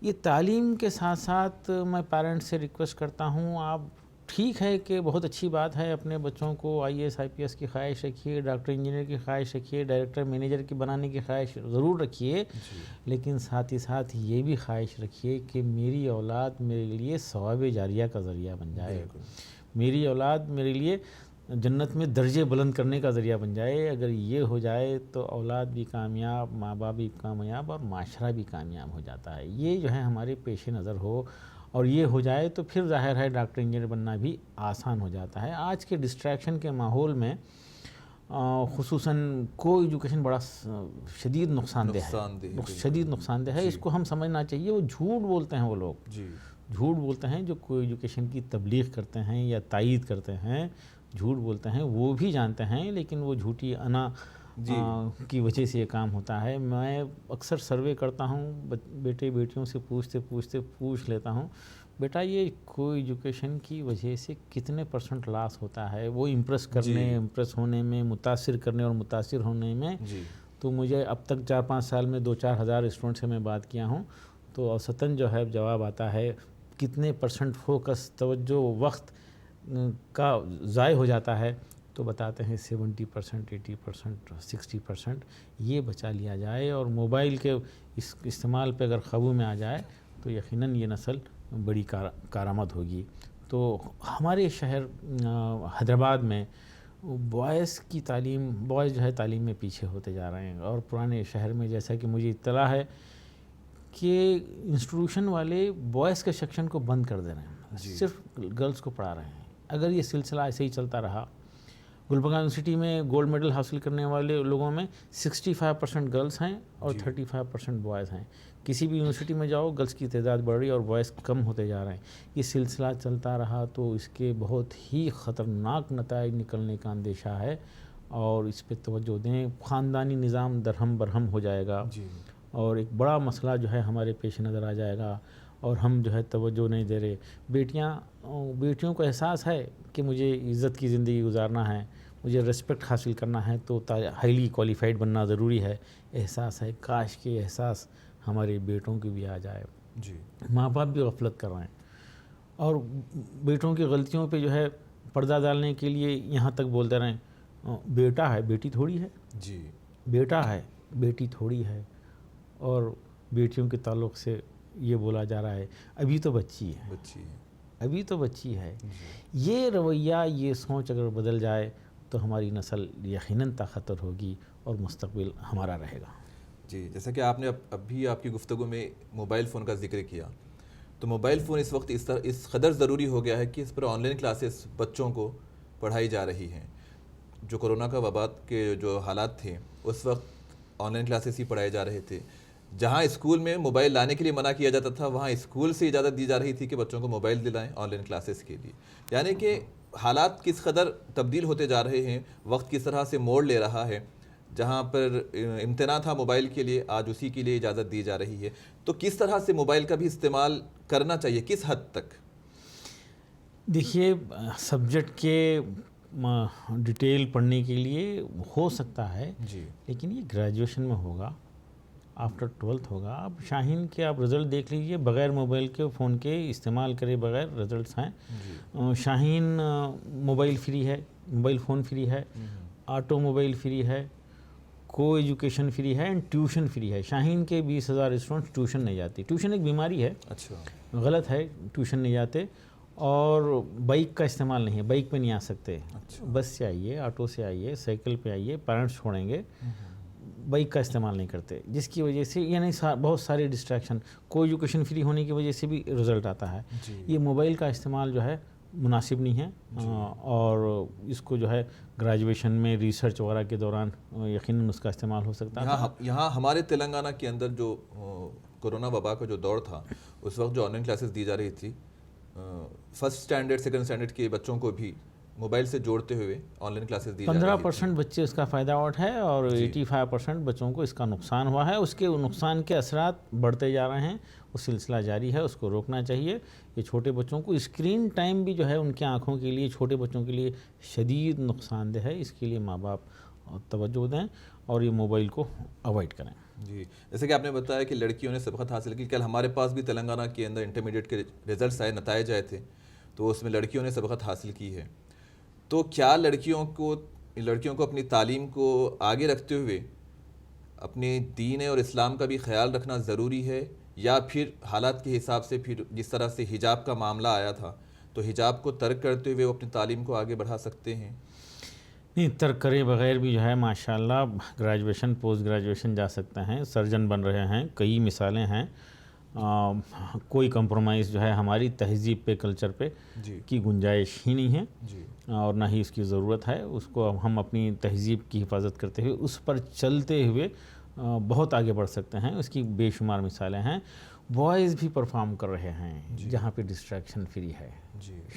یہ تعلیم کے ساتھ ساتھ میں پیرنٹس سے ریکویسٹ کرتا ہوں، آپ ٹھیک ہے کہ بہت اچھی بات ہے، اپنے بچوں کو IAS IPS کی خواہش رکھیے، ڈاکٹر انجینئر کی خواہش رکھیے، ڈائریکٹر مینیجر کی بنانے کی خواہش ضرور رکھیے، لیکن ساتھ ہی ساتھ یہ بھی خواہش رکھیے کہ میری اولاد میرے لیے ثواب جاریہ کا ذریعہ بن جائے، میری اولاد میرے لیے جنت میں درجے بلند کرنے کا ذریعہ بن جائے۔ اگر یہ ہو جائے تو اولاد بھی کامیاب، ماں باپ بھی کامیاب، اور معاشرہ بھی کامیاب ہو جاتا ہے۔ یہ جو ہے ہمارے پیش نظر ہو، اور یہ ہو جائے تو پھر ظاہر ہے ڈاکٹر انجینئر بننا بھی آسان ہو جاتا ہے۔ آج کے ڈسٹریکشن کے ماحول میں خصوصاً کو ایجوکیشن بڑا شدید نقصان دہ ہے۔ اس کو ہم سمجھنا چاہیے۔ وہ جھوٹ بولتے ہیں، وہ لوگ جھوٹ بولتے ہیں جو کو ایجوکیشن کی تبلیغ کرتے ہیں یا تائید کرتے ہیں، جھوٹ بولتے ہیں، وہ بھی جانتے ہیں، لیکن وہ جھوٹی انا کی وجہ سے یہ کام ہوتا ہے۔ میں اکثر سروے کرتا ہوں، بیٹے بیٹیوں سے پوچھ لیتا ہوں، بیٹا یہ کو ایجوکیشن کی وجہ سے کتنے % لاس ہوتا ہے؟ وہ امپریس ہونے میں، متاثر کرنے اور متاثر ہونے میں۔ تو مجھے اب تک 4-5 سال میں 2-4 ہزار اسٹوڈنٹ سے میں بات کیا ہوں، تو اوسطاً جو ہے جواب آتا ہے کتنے % فوکس، توجہ، وقت کا ضائع ہو جاتا ہے، تو بتاتے ہیں 70%، 80%، 60%۔ یہ بچا لیا جائے اور موبائل کے استعمال پہ اگر قابو میں آ جائے تو یقیناً یہ نسل بڑی کارآمد ہوگی۔ تو ہمارے شہر حیدرآباد میں بوائز جو ہے تعلیم میں پیچھے ہوتے جا رہے ہیں، اور پرانے شہر میں جیسا کہ مجھے اطلاع ہے کہ انسٹیٹیوشن والے بوائز کے سیکشن کو بند کر دے رہے ہیں، صرف گرلز کو پڑھا رہے ہیں۔ اگر یہ سلسلہ ایسے ہی چلتا رہا، گلبرگہ یونیورسٹی میں گولڈ میڈل حاصل کرنے والے لوگوں میں 65% گرلز ہیں اور 35% بوائز ہیں۔ کسی بھی یونیورسٹی میں جاؤ، گرلز کی تعداد بڑھ رہی ہے اور بوائز کم ہوتے جا رہے ہیں۔ یہ سلسلہ چلتا رہا تو اس کے بہت ہی خطرناک نتائج نکلنے کا اندیشہ ہے، اور اس پہ توجہ دیں۔ خاندانی نظام درہم برہم ہو جائے گا، اور ایک بڑا مسئلہ جو ہے ہمارے پیش نظر آ جائے گا، اور ہم جو ہے توجہ نہیں دے رہے۔ بیٹیوں کو احساس ہے کہ مجھے عزت کی زندگی گزارنا ہے، مجھے رسپیکٹ حاصل کرنا ہے تو ہائیلی کوالیفائڈ بننا ضروری ہے. احساس ہے کاش کے احساس ہمارے بیٹوں کی بھی آ جائے. جی ماں باپ بھی غفلت کر رہے ہیں اور بیٹوں کی غلطیوں پہ جو ہے پردہ ڈالنے کے لیے یہاں تک بولتے رہیں بیٹا ہے بیٹی تھوڑی ہے. جی بیٹا ہے بیٹی تھوڑی ہے. اور بیٹیوں کے تعلق سے یہ بولا جا رہا ہے ابھی تو بچی ہے ابھی تو بچی ہے. یہ رویہ یہ سوچ اگر بدل جائے تو ہماری نسل یقیناً طاقتور ہوگی اور مستقبل ہمارا رہے گا. جی جیسا کہ آپ نے ابھی آپ کی گفتگو میں موبائل فون کا ذکر کیا، تو موبائل فون اس وقت اس قدر ضروری ہو گیا ہے کہ اس پر آن لائن کلاسز بچوں کو پڑھائی جا رہی ہیں. جو کورونا کا وبا کے جو حالات تھے اس وقت آن لائن کلاسز ہی پڑھائے جا رہے تھے. جہاں اسکول میں موبائل لانے کے لیے منع کیا جاتا تھا وہاں اسکول سے اجازت دی جا رہی تھی کہ بچوں کو موبائل دلائیں آن لائن کلاسز کے لیے. یعنی کہ حالات کس قدر تبدیل ہوتے جا رہے ہیں، وقت کس طرح سے موڑ لے رہا ہے. جہاں پر امتناع تھا موبائل کے لیے آج اسی کے لیے اجازت دی جا رہی ہے. تو کس طرح سے موبائل کا بھی استعمال کرنا چاہیے، کس حد تک؟ دیکھیے سبجیکٹ کے ڈیٹیل پڑھنے کے لیے ہو سکتا ہے جی لیکن یہ گریجویشن میں ہوگا، آفٹر 12th ہوگا. اب شاہین کے آپ رزلٹ دیکھ لیجئے، بغیر موبائل کے فون کے استعمال کرے بغیر رزلٹس ہیں. شاہین موبائل فری ہے، موبائل فون فری ہے، آٹو موبائل فری ہے، کو ایجوکیشن فری ہے اینڈ ٹیوشن فری ہے. شاہین کے 20,000 اسٹوڈنٹس ٹیوشن نہیں جاتے. ٹیوشن ایک بیماری ہے، اچھا غلط ہے، ٹیوشن نہیں جاتے. اور بائک کا استعمال نہیں ہے، بائک پہ نہیں آ سکتے. بس سے آئیے، آٹو سے آئیے، سائیکل پہ آئیے، پیرنٹس چھوڑیں گے. بائک کا استعمال نہیں کرتے جس کی وجہ سے یعنی بہت سارے ڈسٹریکشن. کو ایجوکیشن فری ہونے کی وجہ سے بھی رزلٹ آتا ہے. یہ موبائل کا استعمال جو ہے مناسب نہیں ہے اور اس کو جو ہے گریجویشن میں ریسرچ وغیرہ کے دوران یقیناً اس کا استعمال ہو سکتا ہے. یہاں ہمارے تلنگانہ کے اندر جو کورونا وبا کا جو دور تھا اس وقت جو آن لائن کلاسز دی جا رہی تھی، فرسٹ اسٹینڈرڈ سیکنڈ اسٹینڈرڈ کے بچوں کو بھی موبائل سے جوڑتے ہوئے آن لائن کلاسز دی جا رہی تھی. 15% بچے اس کا فائدہ اٹھائے اور 85% بچوں کو اس کا نقصان ہوا ہے. اس کے نقصان کے اثرات بڑھتے جا رہے ہیں، وہ سلسلہ جاری ہے، اس کو روکنا چاہیے. یہ چھوٹے بچوں کو اسکرین ٹائم بھی جو ہے ان کی آنکھوں کے لیے، چھوٹے بچوں کے لیے شدید نقصان دہ ہے. اس کے لیے ماں باپ توجہ دیں اور یہ موبائل کو اوائڈ کریں. جی جیسے کہ آپ نے بتایا کہ لڑکیوں نے سبقت حاصل کی. کل ہمارے پاس بھی تلنگانہ کے اندر انٹرمیڈیٹ کے رزلٹس آئے، نتائج آئے تھے، تو اس میں لڑکیوں نے سبقت حاصل کی ہے. تو کیا لڑکیوں کو اپنی تعلیم کو آگے رکھتے ہوئے اپنے دین اور اسلام کا بھی خیال رکھنا ضروری ہے، یا پھر حالات کے حساب سے پھر جس طرح سے حجاب کا معاملہ آیا تھا تو حجاب کو ترک کرتے ہوئے وہ اپنی تعلیم کو آگے بڑھا سکتے ہیں؟ نہیں، ترک کرے بغیر بھی جو ہے ماشاءاللہ گریجویشن پوسٹ گریجویشن جا سکتے ہیں، سرجن بن رہے ہیں. کئی مثالیں ہیں. کوئی کمپرومائز جو ہے ہماری تہذیب پہ، کلچر پہ کی گنجائش ہی نہیں ہے اور نہ ہی اس کی ضرورت ہے. اس کو ہم اپنی تہذیب کی حفاظت کرتے ہوئے اس پر چلتے ہوئے بہت آگے بڑھ سکتے ہیں. اس کی بے شمار مثالیں ہیں. بوائز بھی پرفارم کر رہے ہیں جہاں پہ ڈسٹریکشن فری ہے.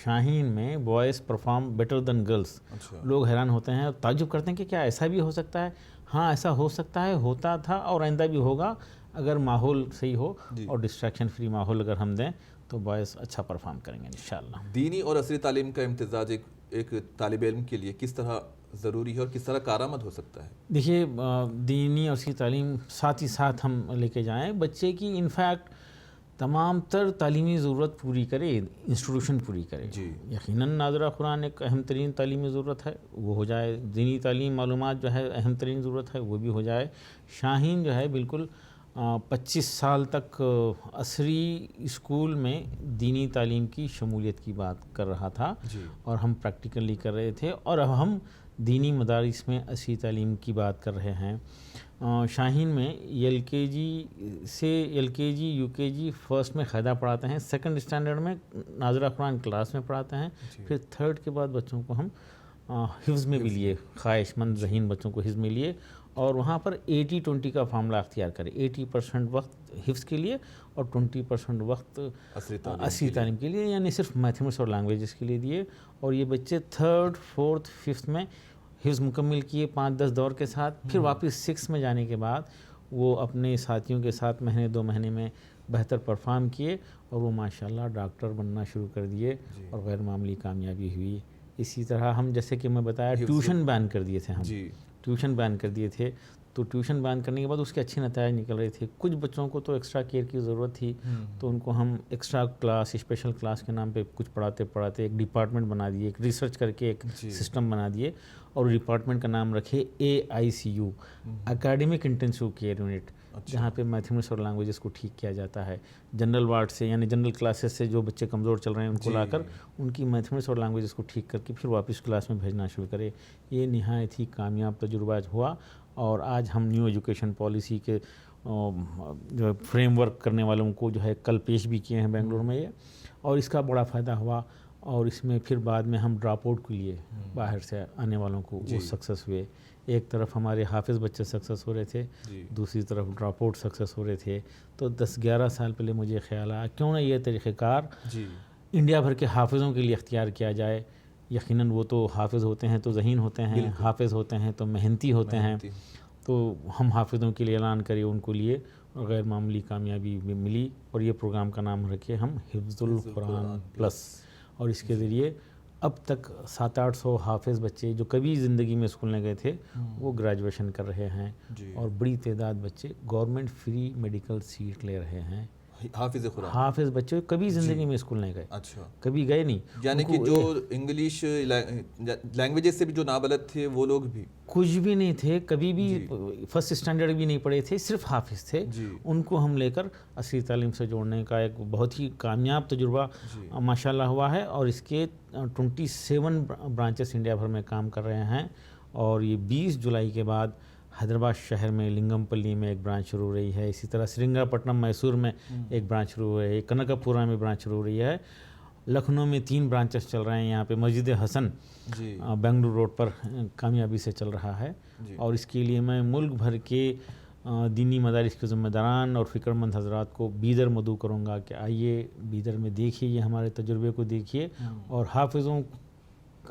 شاہین میں boys perform better than girls. لوگ حیران ہوتے ہیں اور تعجب کرتے ہیں کہ کیا ایسا بھی ہو سکتا ہے؟ ہاں ایسا ہو سکتا ہے، ہوتا تھا اور آئندہ بھی ہوگا اگر ماحول صحیح ہو اور ڈسٹریکشن فری ماحول اگر ہم دیں تو باعث اچھا پرفارم کریں گے انشاءاللہ. دینی اور عصری تعلیم کا امتزاج ایک طالب علم کے لیے کس طرح ضروری ہے اور کس طرح کارآمد ہو سکتا ہے؟ دیکھیے دینی اور عصری تعلیم ساتھ ہی ساتھ ہم لے کے جائیں. بچے کی انفیکٹ تمام تر تعلیمی ضرورت پوری کرے، انسٹیٹیوشن پوری کرے. یقیناً ناظرہ قرآن ایک اہم ترین تعلیمی ضرورت ہے، وہ ہو جائے. دینی تعلیم معلومات جو ہے اہم ترین ضرورت ہے، وہ بھی ہو جائے. شاہین جو ہے بالکل 25 سال تک عصری اسکول میں دینی تعلیم کی شمولیت کی بات کر رہا تھا اور ہم پریکٹیکلی کر رہے تھے، اور اب ہم دینی مدارس میں عصری تعلیم کی بات کر رہے ہیں. شاہین میں ایل کے جی یو کے جی فرسٹ میں قاعدہ پڑھاتے ہیں، سیکنڈ اسٹینڈرڈ میں ناظرہ قرآن کلاس میں پڑھاتے ہیں، پھر تھرڈ کے بعد بچوں کو ہم حفظ میں بھی لیے، خواہش مند ذہین بچوں کو حفظ میں لیے اور وہاں پر 80-20 کا فارمولہ اختیار کرے. 80% وقت حفظ کے لیے اور 20% وقت عصری تعلیم کے لیے، یعنی صرف میتھمیٹکس اور لینگویجز کے لیے دیے. اور یہ بچے 3rd 4th 5th میں حفظ مکمل کیے 5-10 دور کے ساتھ. پھر واپس 6 میں جانے کے بعد وہ اپنے ساتھیوں کے ساتھ مہینے 2 مہینے میں بہتر پرفارم کیے اور وہ ماشاءاللہ ڈاکٹر بننا شروع کر دیے اور غیر معمولی کامیابی ہوئی. اسی طرح ہم جیسے کہ میں بتایا ٹیوشن بین کر دیے تھے ہم، ٹیوشن بین کر دیے تھے. تو ٹیوشن بین کرنے کے بعد اس کے اچھے نتائج نکل رہے تھے. کچھ بچوں کو تو ایکسٹرا کیئر کی ضرورت تھی، تو ان کو ہم ایکسٹرا کلاس، اسپیشل کلاس کے نام پہ کچھ پڑھاتے ایک ڈپارٹمنٹ بنا دیے، ایک ریسرچ کر کے ایک سسٹم بنا دیے، اور ڈپارٹمنٹ کا نام رکھے AICU، academic intensive care unit, جہاں پہ میتھمیٹکس اور لینگویجز کو ٹھیک کیا جاتا ہے. جنرل وارڈ سے یعنی جنرل کلاسز سے جو بچے کمزور چل رہے ہیں ان کو لا کر ان کی میتھمیٹکس اور لینگویجز کو ٹھیک کر کے پھر واپس کلاس میں بھیجنا شروع کرے. یہ نہایت ہی کامیاب تجربہ ہوا، اور آج ہم نیو ایجوکیشن پالیسی کے جو فریم ورک کرنے والوں کو جو ہے کل پیش بھی کیے ہیں بنگلور میں یہ، اور اس کا بڑا فائدہ ہوا. اور اس میں پھر بعد میں ہم ڈراپ آؤٹ کے لیے باہر سے آنے والوں کو وہ سکسیس ہوئے. ایک طرف ہمارے حافظ بچے سکسیس ہو رہے تھے، دوسری طرف ڈراپ آؤٹ سکسیس ہو رہے تھے. تو 10-11 سال پہلے مجھے خیال آیا کیوں نہ یہ طریقہ کار انڈیا بھر کے حافظوں کے لیے اختیار کیا جائے. یقیناً وہ تو حافظ ہوتے ہیں تو ذہین ہوتے ہیں، حافظ ہوتے ہیں تو محنتی ہوتے ہیں. تو ہم حافظوں کے لیے اعلان کریں ان کو لیے، اور غیر معمولی کامیابی بھی ملی. اور یہ پروگرام کا نام رکھے ہم حفظ القرآن پلس، اور اس کے ذریعے اب تک 700-800 حافظ بچے جو کبھی زندگی میں اسکول نہیں گئے تھے وہ گریجویشن کر رہے ہیں، اور بڑی تعداد بچے گورنمنٹ فری میڈیکل سیٹ لے رہے ہیں. حافظ بچے کبھی زندگی میں اسکول نہیں گئے، کبھی گئے نہیں. یعنی کہ جو انگلش لینگویجز سے بھی جو نابلد تھے وہ لوگ بھی کچھ بھی نہیں تھے، کبھی بھی فرسٹ اسٹینڈرڈ بھی نہیں پڑھے تھے، صرف حافظ تھے. ان کو ہم لے کر عصری تعلیم سے جوڑنے کا ایک بہت ہی کامیاب تجربہ ماشاءاللہ ہوا ہے. اور اس کے 27 برانچز انڈیا بھر میں کام کر رہے ہیں. اور یہ 20 جولائی کے بعد حیدرآباد شہر میں لنگم پلی میں ایک برانچ شروع ہو رہی ہے. اسی طرح سرنگا پٹنم میسور میں ایک برانچ شروع ہو رہی ہے، کنکاپورہ میں برانچ شروع ہو رہی ہے. لکھنؤ میں 3 برانچز چل رہے ہیں. یہاں پہ مسجد حسن بنگلور روڈ پر کامیابی سے چل رہا ہے. اور اس کے لیے میں ملک بھر کے دینی مدارس کے ذمہ داران اور فکر مند حضرات کو بیدر مدعو کروں گا کہ آئیے بیدر میں دیکھیے، یہ ہمارے تجربے کو دیکھیے، اور حافظوں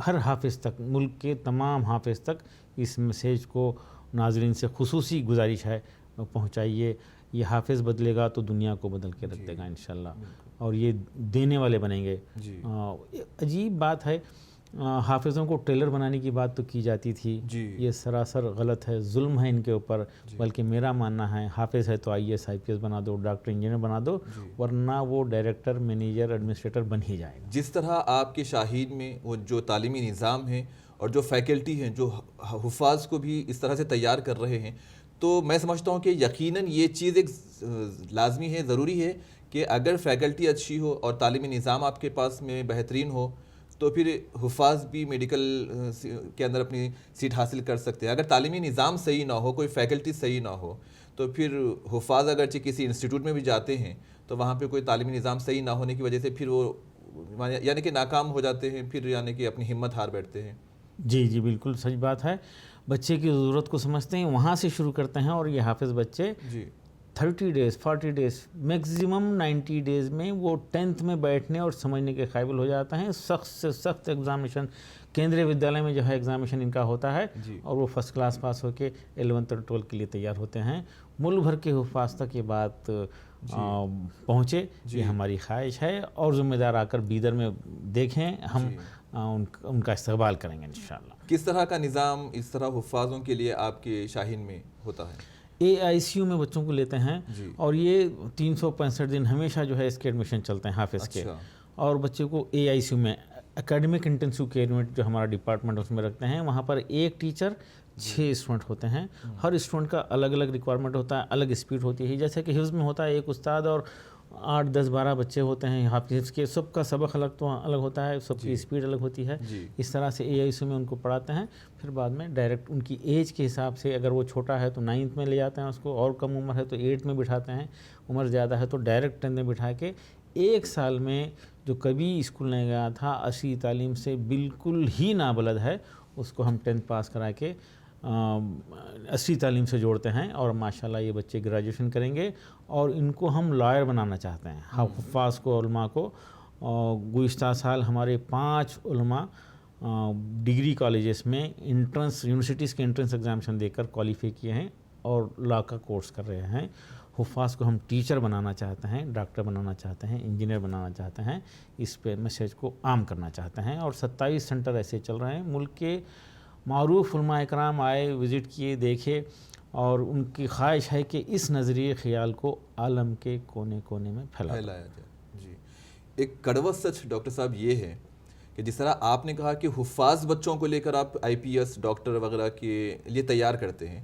ہر حافظ تک، ملک کے تمام حافظ تک اس میسیج کو ناظرین سے خصوصی گزارش ہے پہنچائیے. یہ حافظ بدلے گا تو دنیا کو بدل کے رکھ دے گا انشاءاللہ، اور یہ دینے والے بنیں گے. عجیب بات ہے، حافظوں کو ٹیلر بنانے کی بات تو کی جاتی تھی، یہ سراسر غلط ہے، ظلم ہے ان کے اوپر. بلکہ میرا ماننا ہے حافظ ہے تو IAS IPS بنا دو، ڈاکٹر انجینئر بنا دو، ورنہ وہ ڈائریکٹر، مینیجر، ایڈمنسٹریٹر بن ہی جائے گا. جس طرح آپ کے شاہین میں وہ جو تعلیمی نظام ہے اور جو فیکلٹی ہیں جو حفاظ کو بھی اس طرح سے تیار کر رہے ہیں، تو میں سمجھتا ہوں کہ یقیناً یہ چیز ایک لازمی ہے، ضروری ہے کہ اگر فیکلٹی اچھی ہو اور تعلیمی نظام آپ کے پاس میں بہترین ہو تو پھر حفاظ بھی میڈیکل کے اندر اپنی سیٹ حاصل کر سکتے ہیں. اگر تعلیمی نظام صحیح نہ ہو، کوئی فیکلٹی صحیح نہ ہو، تو پھر حفاظ اگرچہ کسی انسٹیٹیوٹ میں بھی جاتے ہیں تو وہاں پہ کوئی تعلیمی نظام صحیح نہ ہونے کی وجہ سے پھر وہ یعنی کہ ناکام ہو جاتے ہیں، پھر یعنی کہ اپنی ہمت ہار بیٹھتے ہیں. جی بالکل سچ بات ہے. بچے کی ضرورت کو سمجھتے ہیں، وہاں سے شروع کرتے ہیں. اور یہ حافظ بچے 30 ڈیز 40 ڈیز میکسیمم 90 ڈیز میں وہ 10th میں بیٹھنے اور سمجھنے کے قابل ہو جاتا ہے. سخت سے سخت ایگزامیشن کیندری ودیالیہ میں جو ہے ایگزامیشن ان کا ہوتا ہے، اور وہ فرسٹ کلاس پاس ہو کے 11th اور 12th کے لیے تیار ہوتے ہیں. ملک بھر کے حفاظ تک یہ بات پہنچے، یہ ہماری خواہش ہے. اور ذمہ دار آ کر بیدر میں دیکھیں، ہم ان کا استقبال کریں گے انشاءاللہ. کس طرح کا نظام اس طرح حفاظوں کے لیے آپ کے شاہین میں ہوتا ہے؟ AICU میں بچوں کو لیتے ہیں، اور یہ 365 دن ہمیشہ جو ہے اس کے ایڈمیشن چلتے ہیں حافظ کے. اور بچے کو AICU میں اکیڈمک انٹینسو کیئر یونٹ جو ہمارا ڈپارٹمنٹ اس میں رکھتے ہیں. وہاں پر ایک ٹیچر 6 اسٹوڈنٹ ہوتے ہیں. ہر اسٹوڈنٹ کا الگ الگ ریکوائرمنٹ ہوتا ہے، الگ اسپیڈ ہوتی ہے. جیسے کہ حفظ میں ہوتا ہے ایک استاد اور 8 10 12 بچے ہوتے ہیں حافظ کے، سب کا سبق الگ ہوتا ہے، سب کی اسپیڈ الگ ہوتی ہے. اس طرح سے AICU میں ان کو پڑھاتے ہیں. پھر بعد میں ڈائریکٹ ان کی ایج کے حساب سے، اگر وہ چھوٹا ہے تو 9th میں لے جاتے ہیں اس کو، اور کم عمر ہے تو 8 میں بٹھاتے ہیں، عمر زیادہ ہے تو ڈائریکٹ 10 میں بٹھا کے 1 سال میں جو کبھی اسکول نہیں گیا تھا، عصری تعلیم سے بالکل ہی نابلد ہے، اس کو ہم 10th پاس کرا کے عصری تعلیم سے جوڑتے ہیں. اور ماشاءاللہ یہ بچے گریجویشن کریں گے، اور ان کو ہم لائر بنانا چاہتے ہیں، حفاظ کو، علماء کو. گزشتہ سال ہمارے 5 علماء ڈگری کالجز میں انٹرنس، یونیورسٹیز کے انٹرنس ایگزامشن دے کر کوالیفائی کیے ہیں اور لا کا کورس کر رہے ہیں. حفاظ کو ہم ٹیچر بنانا چاہتے ہیں، ڈاکٹر بنانا چاہتے ہیں، انجینئر بنانا چاہتے ہیں، اس پہ میسیج کو عام کرنا چاہتے ہیں. اور 27 سینٹر ایسے چل رہے ہیں. ملک کے معروف علماء اکرام آئے، وزٹ کیے، دیکھے، اور ان کی خواہش ہے کہ اس نظریے خیال کو عالم کے کونے کونے میں پھیلایا جائے. جی، ایک کڑوا سچ ڈاکٹر صاحب یہ ہے کہ جس طرح آپ نے کہا کہ حفاظ بچوں کو لے کر آپ IPS ڈاکٹر وغیرہ کے لیے تیار کرتے ہیں،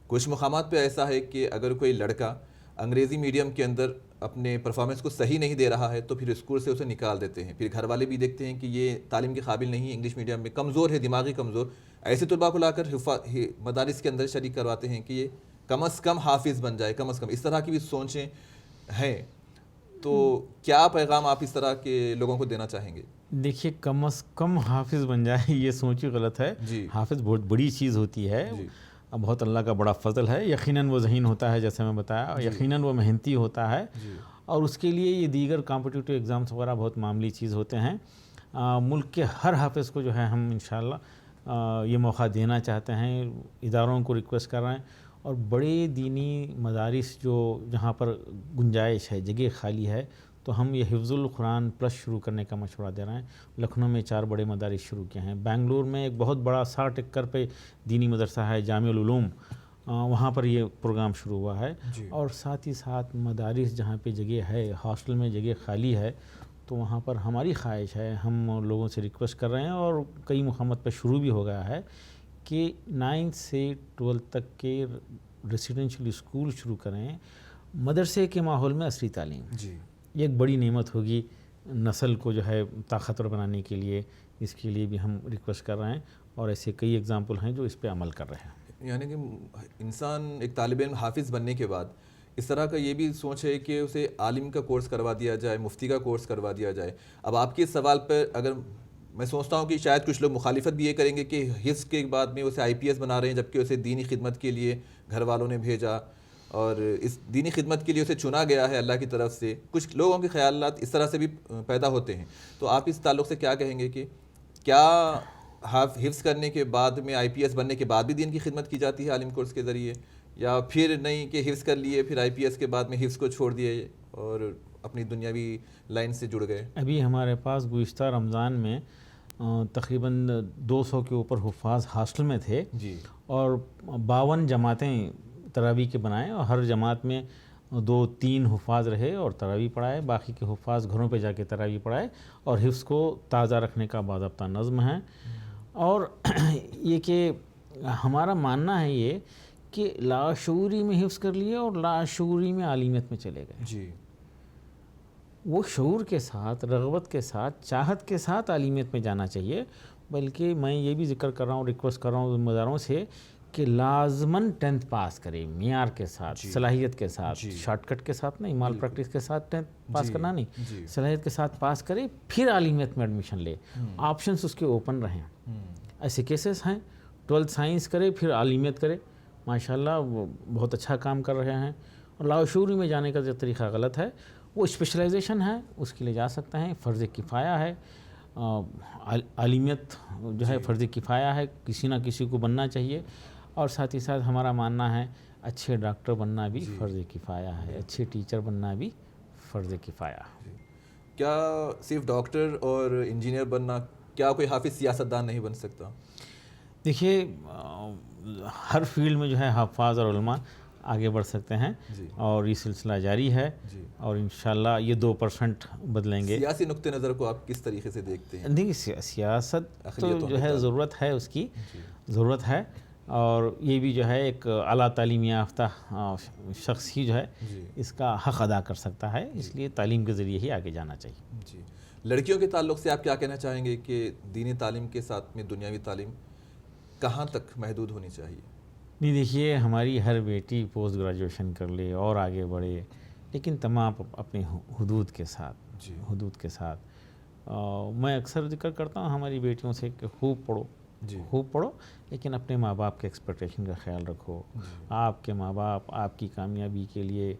کچھ مقامات پہ ایسا ہے کہ اگر کوئی لڑکا انگریزی میڈیم کے اندر اپنے پرفارمنس کو صحیح نہیں دے رہا ہے تو پھر اسکول سے اسے نکال دیتے ہیں. پھر گھر والے بھی دیکھتے ہیں کہ یہ تعلیم کے قابل نہیں، انگلش میڈیم میں کمزور ہے، دماغی کمزور. ایسے طلباء کو لا کر مدارس کے اندر شریک کرواتے ہیں کہ یہ کم از کم حافظ بن جائے، کم از کم. اس طرح کی بھی سوچیں ہیں. تو کیا پیغام آپ اس طرح کے لوگوں کو دینا چاہیں گے؟ دیکھیے، کم از کم حافظ بن جائے یہ سوچ ہی غلط ہے. حافظ بہت بڑی چیز ہوتی ہے، بہت اللہ کا بڑا فضل ہے. یقیناً وہ ذہین ہوتا ہے جیسے میں بتایا، یقیناً وہ محنتی ہوتا ہے، اور اس کے لیے یہ دیگر کمپٹیٹیو ایگزامس وغیرہ بہت معمولی چیز ہوتے ہیں. ملک کے ہر حافظ کو جو ہے ہم انشاءاللہ یہ موقع دینا چاہتے ہیں، اداروں کو ریکویسٹ کر رہے ہیں. اور بڑے دینی مدارس جہاں پر گنجائش ہے، جگہ خالی ہے، تو ہم یہ حفظ القرآن پلس شروع کرنے کا مشورہ دے رہے ہیں. لکھنؤ میں 4 بڑے مدارس شروع کیے ہیں. بنگلور میں ایک بہت بڑا 60 ایکڑ پہ دینی مدرسہ ہے، جامع العلوم، وہاں پر یہ پروگرام شروع ہوا ہے. اور ساتھ ہی ساتھ مدارس جہاں پہ جگہ ہے، ہاسٹل میں جگہ خالی ہے، تو وہاں پر ہماری خواہش ہے، ہم لوگوں سے ریکویسٹ کر رہے ہیں، اور کئی مقامات پہ شروع بھی ہو گیا ہے، کہ 9 سے 12 تک کے ریسیڈنشل اسکول شروع کریں، مدرسے کے ماحول میں عصری تعلیم. یہ ایک بڑی نعمت ہوگی نسل کو جو ہے طاقتور بنانے کے لیے. اس کے لیے بھی ہم ریکویسٹ کر رہے ہیں، اور ایسے کئی ایگزامپل ہیں جو اس پہ عمل کر رہے ہیں. یعنی کہ انسان ایک طالب علم حافظ بننے کے بعد اس طرح کا یہ بھی سوچ ہے کہ اسے عالم کا کورس کروا دیا جائے، مفتی کا کورس کروا دیا جائے. اب آپ کے اس سوال پر اگر میں سوچتا ہوں کہ شاید کچھ لوگ مخالفت بھی یہ کریں گے کہ حفظ کے بعد میں اسے IPS بنا رہے ہیں، جبکہ اسے دینی خدمت کے لیے گھر والوں نے بھیجا اور اس دینی خدمت کے لیے اسے چنا گیا ہے اللہ کی طرف سے. کچھ لوگوں کے خیالات اس طرح سے بھی پیدا ہوتے ہیں. تو آپ اس تعلق سے کیا کہیں گے کہ کیا حفظ کرنے کے بعد میں IPS بننے کے بعد بھی دین کی خدمت کی جاتی ہے عالم کورس کے ذریعے، یا پھر نہیں کہ حفظ کر لیے پھر IPS کے بعد میں حفظ کو چھوڑ دیے اور اپنی دنیاوی لائن سے جڑ گئے؟ ابھی ہمارے پاس گزشتہ رمضان میں تقریباً 200 کے اوپر حفاظ ہاسٹل میں تھے، اور 52 جماعتیں تراویح کے بنائے، اور ہر جماعت میں 2-3 حفاظ رہے اور تراویح پڑھائے. باقی کے حفاظ گھروں پہ جا کے تراویح پڑھائے، اور حفظ کو تازہ رکھنے کا باضابطہ نظم ہے. اور یہ کہ ہمارا ماننا ہے یہ کہ لاشعوری میں حفظ کر لیے اور لاشعوری میں عالمیت میں چلے گئے. وہ شعور کے ساتھ، رغبت کے ساتھ، چاہت کے ساتھ عالمیت میں جانا چاہیے. بلکہ میں یہ بھی ذکر کر رہا ہوں، ریکویسٹ کر رہا ہوں ذمہ داروں سے کہ لازماً 10th پاس کرے، معیار کے ساتھ، صلاحیت کے ساتھ، شارٹ کٹ کے ساتھ نہیں، مال پریکٹس کے ساتھ 10th پاس کرنا نہیں، صلاحیت کے ساتھ پاس کرے، پھر عالمیت میں ایڈمیشن لے. آپشنس اس کے اوپن رہیں. ایسے کیسز ہیں. 12th سائنس کرے پھر عالمیت کرے، ماشاءاللہ وہ بہت اچھا کام کر رہے ہیں. اور لاشعوری میں جانے کا جو طریقہ غلط ہے. وہ اسپیشلائزیشن ہے، اس کے لیے جا سکتے ہیں، فرض کفایہ ہے. عالمیت جو ہے فرض کفایہ ہے، کسی نہ کسی کو بننا چاہیے. اور ساتھ ہی ساتھ ہمارا ماننا ہے اچھے ڈاکٹر بننا بھی فرض کفایہ ہے، اچھے ٹیچر بننا بھی فرض کفایہ ہے. کیا صرف ڈاکٹر اور انجینئر بننا، کیا کوئی حافظ سیاستدان نہیں بن سکتا؟ دیکھیے، ہر فیلڈ میں جو ہے حفاظ اور علماء آگے بڑھ سکتے ہیں، اور یہ سلسلہ جاری ہے، اور انشاءاللہ یہ 2% بدلیں گے. سیاسی نقطہ نظر کو آپ کس طریقے سے دیکھتے ہیں؟ دیکھیے، سیاست تو جو ہے ضرورت ہے، اس کی ضرورت ہے، اور یہ بھی جو ہے ایک اعلیٰ تعلیم یافتہ شخص ہی جو ہے اس کا حق ادا کر سکتا ہے. اس لیے تعلیم کے ذریعے ہی آگے جانا چاہیے. لڑکیوں کے تعلق سے آپ کیا کہنا چاہیں گے کہ دینی تعلیم کے ساتھ میں دنیاوی تعلیم کہاں تک محدود ہونی چاہیے؟ نہیں، دیکھیے، ہماری ہر بیٹی پوسٹ گریجویشن کر لے اور آگے بڑھے، لیکن تمام اپنے حدود کے ساتھ. میں اکثر ذکر کرتا ہوں ہماری بیٹیوں سے کہ خوب پڑھو، لیکن اپنے ماں باپ کے ایکسپیکٹیشن کا خیال رکھو. آپ کے ماں باپ آپ کی کامیابی کے لیے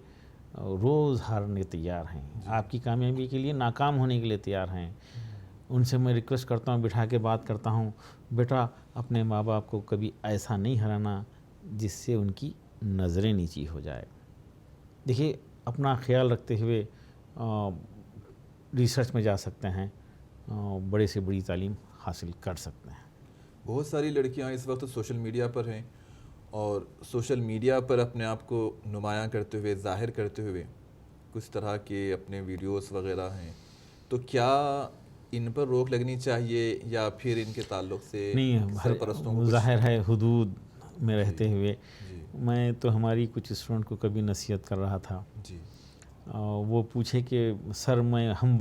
روز ہارنے تیار ہیں، آپ کی کامیابی کے لیے ناکام ہونے کے لیے تیار ہیں. ان سے میں ریکویسٹ کرتا ہوں، بٹھا کے بات کرتا ہوں، بیٹا اپنے ماں باپ کو کبھی ایسا نہیں ہرانا جس سے ان کی نظریں نیچی ہو جائے. دیکھیے اپنا خیال رکھتے ہوئے ریسرچ میں جا سکتے ہیں، بڑے سے بڑی تعلیم حاصل کر سکتے ہیں۔ بہت ساری لڑکیاں اس وقت سوشل میڈیا پر ہیں اور سوشل میڈیا پر اپنے آپ کو نمایاں کرتے ہوئے، ظاہر کرتے ہوئے کچھ طرح کے اپنے ویڈیوز وغیرہ ہیں، تو کیا ان پر روک لگنی چاہیے یا پھر ان کے تعلق سے نہیں، سرپرستوں کو ظاہر ہے حدود میں رہتے ہوئے میں تو ہماری کچھ اسٹوڈنٹ کو کبھی نصیحت کر رہا تھا، وہ پوچھے کہ سر ہم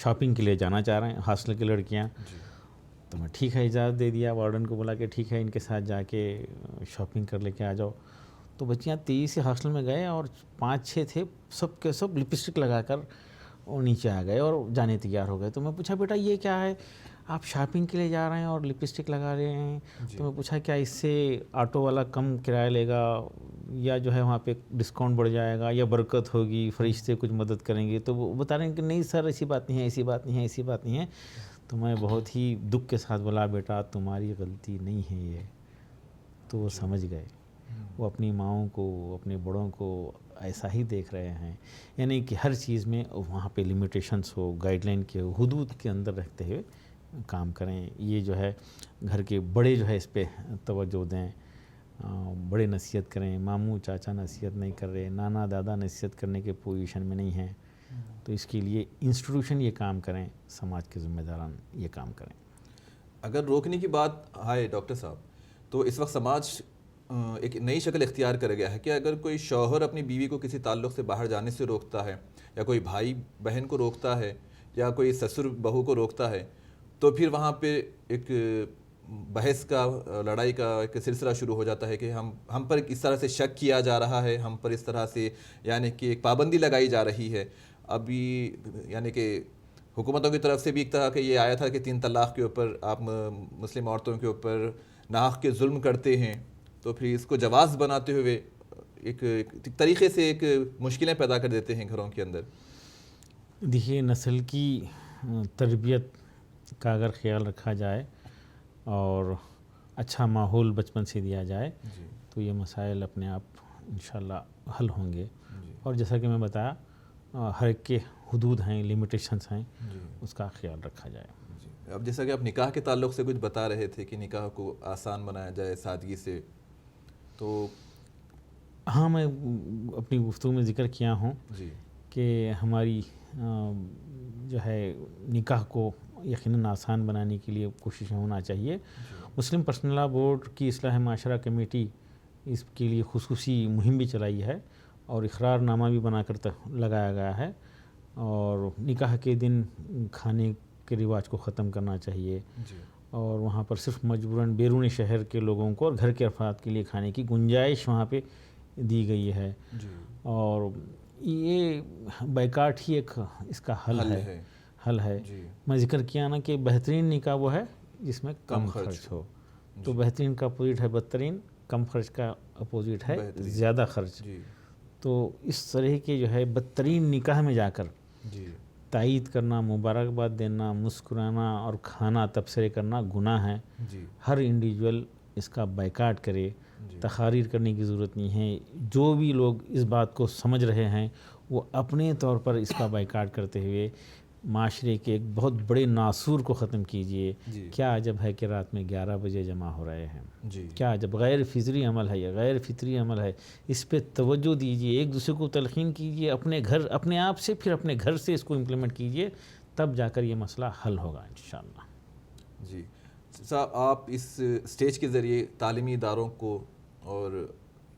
شاپنگ کے لیے جانا چاہ رہے ہیں ہاسٹل کی لڑکیاں، تو میں ٹھیک ہے اجازت دے دیا، وارڈن کو بولا کہ ٹھیک ہے ان کے ساتھ جا کے شاپنگ کر لے کے آ جاؤ۔ تو بچیاں 23 سے ہاسٹل میں گئے اور 5-6 تھے، سب کے سب لپسٹک لگا کر اور نیچے آ گئے اور جانے تیار ہو گئے۔ تو میں پوچھا بیٹا یہ کیا ہے، آپ شاپنگ کے لیے جا رہے ہیں اور لپسٹک لگا رہے ہیں؟ تو میں پوچھا کیا اس سے آٹو والا کم کرایہ لے گا یا جو ہے وہاں پہ ڈسکاؤنٹ بڑھ جائے گا یا برکت ہوگی، فرشتے کچھ مدد کریں گے؟ تو وہ بتا رہے ہیں کہ نہیں سر ایسی بات نہیں ہے، ایسی بات نہیں ہے، ایسی بات نہیں ہے۔ تو میں بہت ہی دکھ کے ساتھ بولا بیٹا تمہاری غلطی نہیں ہے یہ۔ تو وہ سمجھ گئے، وہ اپنی ماؤں کو، اپنے بڑوں کو ایسا ہی دیکھ رہے ہیں، یعنی کہ ہر چیز میں وہاں پہ لمیٹیشنس ہو، گائیڈ لائن کے حدود کے اندر رہتے ہوئے کام کریں۔ یہ جو ہے گھر کے بڑے جو ہے اس پہ توجہ دیں، بڑے نصیحت کریں، ماموں چاچا نصیحت نہیں کر رہے، نانا دادا نصیحت کرنے کے پوزیشن میں نہیں ہیں، تو اس کے لیے انسٹیٹیوشن یہ کام کریں، سماج کے ذمہ داران یہ کام کریں۔ اگر روکنے کی بات آئے ڈاکٹر صاحب، تو اس وقت سماج ایک نئی شکل اختیار کر گیا ہے کہ اگر کوئی شوہر اپنی بیوی کو کسی تعلق سے باہر جانے سے روکتا ہے، یا کوئی بھائی بہن کو روکتا ہے، یا کوئی سسر بہو کو روکتا ہے، تو پھر وہاں پہ ایک بحث کا، لڑائی کا ایک سلسلہ شروع ہو جاتا ہے کہ ہم پر اس طرح سے شک کیا جا رہا ہے، ہم پر اس طرح سے یعنی کہ ایک پابندی لگائی جا رہی ہے۔ ابھی یعنی کہ حکومتوں کی طرف سے بھی ایک طرح کہ یہ آیا تھا کہ 3 طلاق کے اوپر آپ مسلم عورتوں کے اوپر ناحق کے ظلم کرتے ہیں، تو پھر اس کو جواز بناتے ہوئے ایک طریقے سے ایک مشکلیں پیدا کر دیتے ہیں گھروں کے اندر۔ دیکھیے نسل کی تربیت کا اگر خیال رکھا جائے اور اچھا ماحول بچپن سے دیا جائے تو یہ مسائل اپنے آپ انشاءاللہ حل ہوں گے۔ اور جیسا کہ میں بتایا ہر ایک کے حدود ہیں، لمیٹیشنس ہیں، اس کا خیال رکھا جائے۔ اب جیسا کہ آپ نکاح کے تعلق سے کچھ بتا رہے تھے کہ نکاح کو آسان بنایا جائے سادگی سے، تو ہاں میں اپنی گفتگو میں ذکر کیا ہوں کہ ہماری جو ہے نکاح کو یقیناً آسان بنانے کے لیے کوشش ہونا چاہیے۔ مسلم پرسنل لاء بورڈ کی اصلاح معاشرہ کمیٹی اس کے لیے خصوصی مہم بھی چلائی ہے اور اقرار نامہ بھی بنا کر لگایا گیا ہے، اور نکاح کے دن کھانے کے رواج کو ختم کرنا چاہیے، اور وہاں پر صرف مجبوراً بیرون شہر کے لوگوں کو اور گھر کے افراد کے لیے کھانے کی گنجائش وہاں پہ دی گئی ہے، اور یہ بائیکاٹ ہی ایک اس کا حل ہے۔ میں ذکر کیا نا کہ بہترین نکاح وہ ہے جس میں کم خرچ ہو، تو بہترین کا اپوزٹ ہے بدترین، کم خرچ کا اپوزٹ ہے زیادہ خرچ۔ تو اس طرح کے جو ہے بدترین نکاح میں جا کر تائید کرنا، مبارکباد دینا، مسکرانا اور کھانا تبصرے کرنا گناہ ہے۔ ہر انڈیویجول اس کا بائیکاٹ کرے، تقاریر کرنے کی ضرورت نہیں ہے۔ جو بھی لوگ اس بات کو سمجھ رہے ہیں وہ اپنے طور پر اس کا بائیکاٹ کرتے ہوئے معاشرے کے ایک بہت بڑے ناسور کو ختم کیجئے۔ کیا عجب ہے کہ رات میں 11 بجے جمع ہو رہے ہیں، کیا عجب، غیر فطری عمل ہے، یہ غیر فطری عمل ہے، اس پہ توجہ دیجئے، ایک دوسرے کو تلقین کیجئے، اپنے گھر، اپنے آپ سے، پھر اپنے گھر سے اس کو امپلیمنٹ کیجئے، تب جا کر یہ مسئلہ حل ہوگا انشاءاللہ۔ جی صاحب، آپ اس سٹیج کے ذریعے تعلیمی اداروں کو اور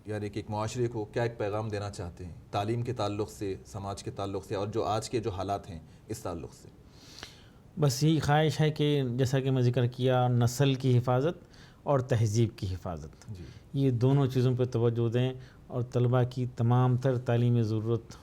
یعنی کہ ایک معاشرے کو کیا ایک پیغام دینا چاہتے ہیں تعلیم کے تعلق سے، سماج کے تعلق سے، اور جو آج کے جو حالات ہیں اس تعلق سے؟ بس یہی خواہش ہے کہ جیسا کہ میں ذکر کیا، نسل کی حفاظت اور تہذیب کی حفاظت، یہ دونوں چیزوں پہ توجہ دیں، اور طلباء کی تمام تر تعلیمی ضرورت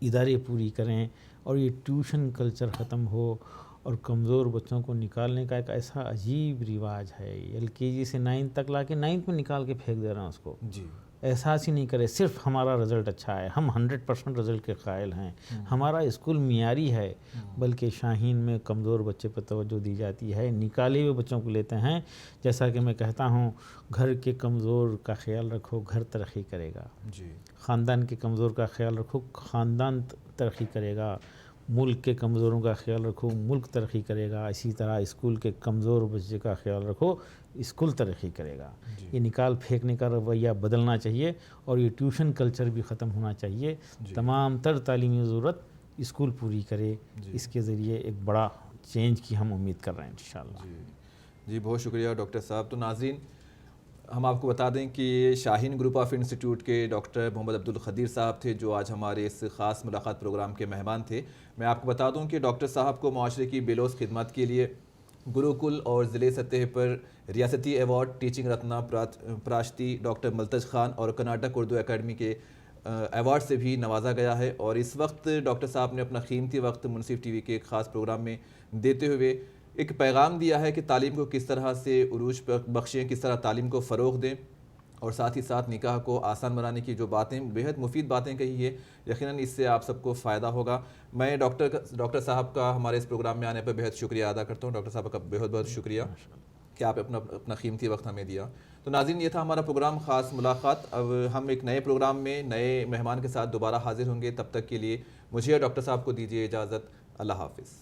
ادارے پوری کریں، اور یہ ٹیوشن کلچر ختم ہو، اور کمزور بچوں کو نکالنے کا ایک ایسا عجیب رواج ہے. LKG سے 9 تک لا کے 9 میں نکال کے پھینک دے رہے ہیں اس کو. جی. احساس ہی نہیں کرے صرف ہمارا رزلٹ اچھا ہے, ہم 100% رزلٹ کے قائل ہیں, ہمارا اسکول معیاری ہے, بلکہ شاہین میں کمزور بچے پر توجہ دی جاتی ہے, نکالے ہوئے بچوں کو لیتے ہیں. جیسا کہ میں کہتا ہوں, گھر کے کمزور کا خیال رکھو, گھر ترقی کرے گا. جی. خاندان کے کمزور کا خیال رکھو, خاندان ترقی کرے گا. ملک کے کمزوروں کا خیال رکھو, ملک ترقی کرے گا. اسی طرح اسکول کے کمزور بچے کا خیال رکھو, اسکول ترقی کرے گا. یہ نکال پھینکنے کا رویہ بدلنا چاہیے, اور یہ ٹیوشن کلچر بھی ختم ہونا چاہیے. تمام تر تعلیمی ضرورت اسکول پوری کرے. اس کے ذریعے ایک بڑا چینج کی ہم امید کر رہے ہیں انشاءاللہ. جی بہت شکریہ ڈاکٹر صاحب. تو ناظرین, ہم آپ کو بتا دیں کہ شاہین گروپ آف انسٹیٹیوٹ کے ڈاکٹر محمد عبدالقدیر صاحب تھے جو آج ہمارے اس خاص ملاقات پروگرام کے مہمان تھے. میں آپ کو بتا دوں کہ ڈاکٹر صاحب کو معاشرے کی بےلوث خدمت کے لیے گروکل اور ضلع سطح پر ریاستی ایوارڈ ٹیچنگ رتنا پراشتی ڈاکٹر ملتج خان اور کرناٹک اردو اکیڈمی کے ایوارڈ سے بھی نوازا گیا ہے. اور اس وقت ڈاکٹر صاحب نے اپنا قیمتی وقت منصف ٹی وی کے ایک خاص پروگرام میں دیتے ہوئے ایک پیغام دیا ہے کہ تعلیم کو کس طرح سے عروج بخشیں, کس طرح تعلیم کو فروغ دیں, اور ساتھ ہی ساتھ نکاح کو آسان بنانے کی جو باتیں, بیحد مفید باتیں کہی ہے. یقیناً اس سے آپ سب کو فائدہ ہوگا. میں ڈاکٹر صاحب کا ہمارے اس پروگرام میں آنے پر بہت شکریہ ادا کرتا ہوں. ڈاکٹر صاحب کا بہت بہت شکریہ کہ آپ اپنا قیمتی وقت ہمیں دیا. تو ناظرین, یہ تھا ہمارا پروگرام خاص ملاقات. اب ہم ایک نئے پروگرام میں نئے مہمان کے ساتھ دوبارہ حاضر ہوں گے. تب تک کے لیے مجھے اور ڈاکٹر صاحب کو دیجیے اجازت. اللہ حافظ.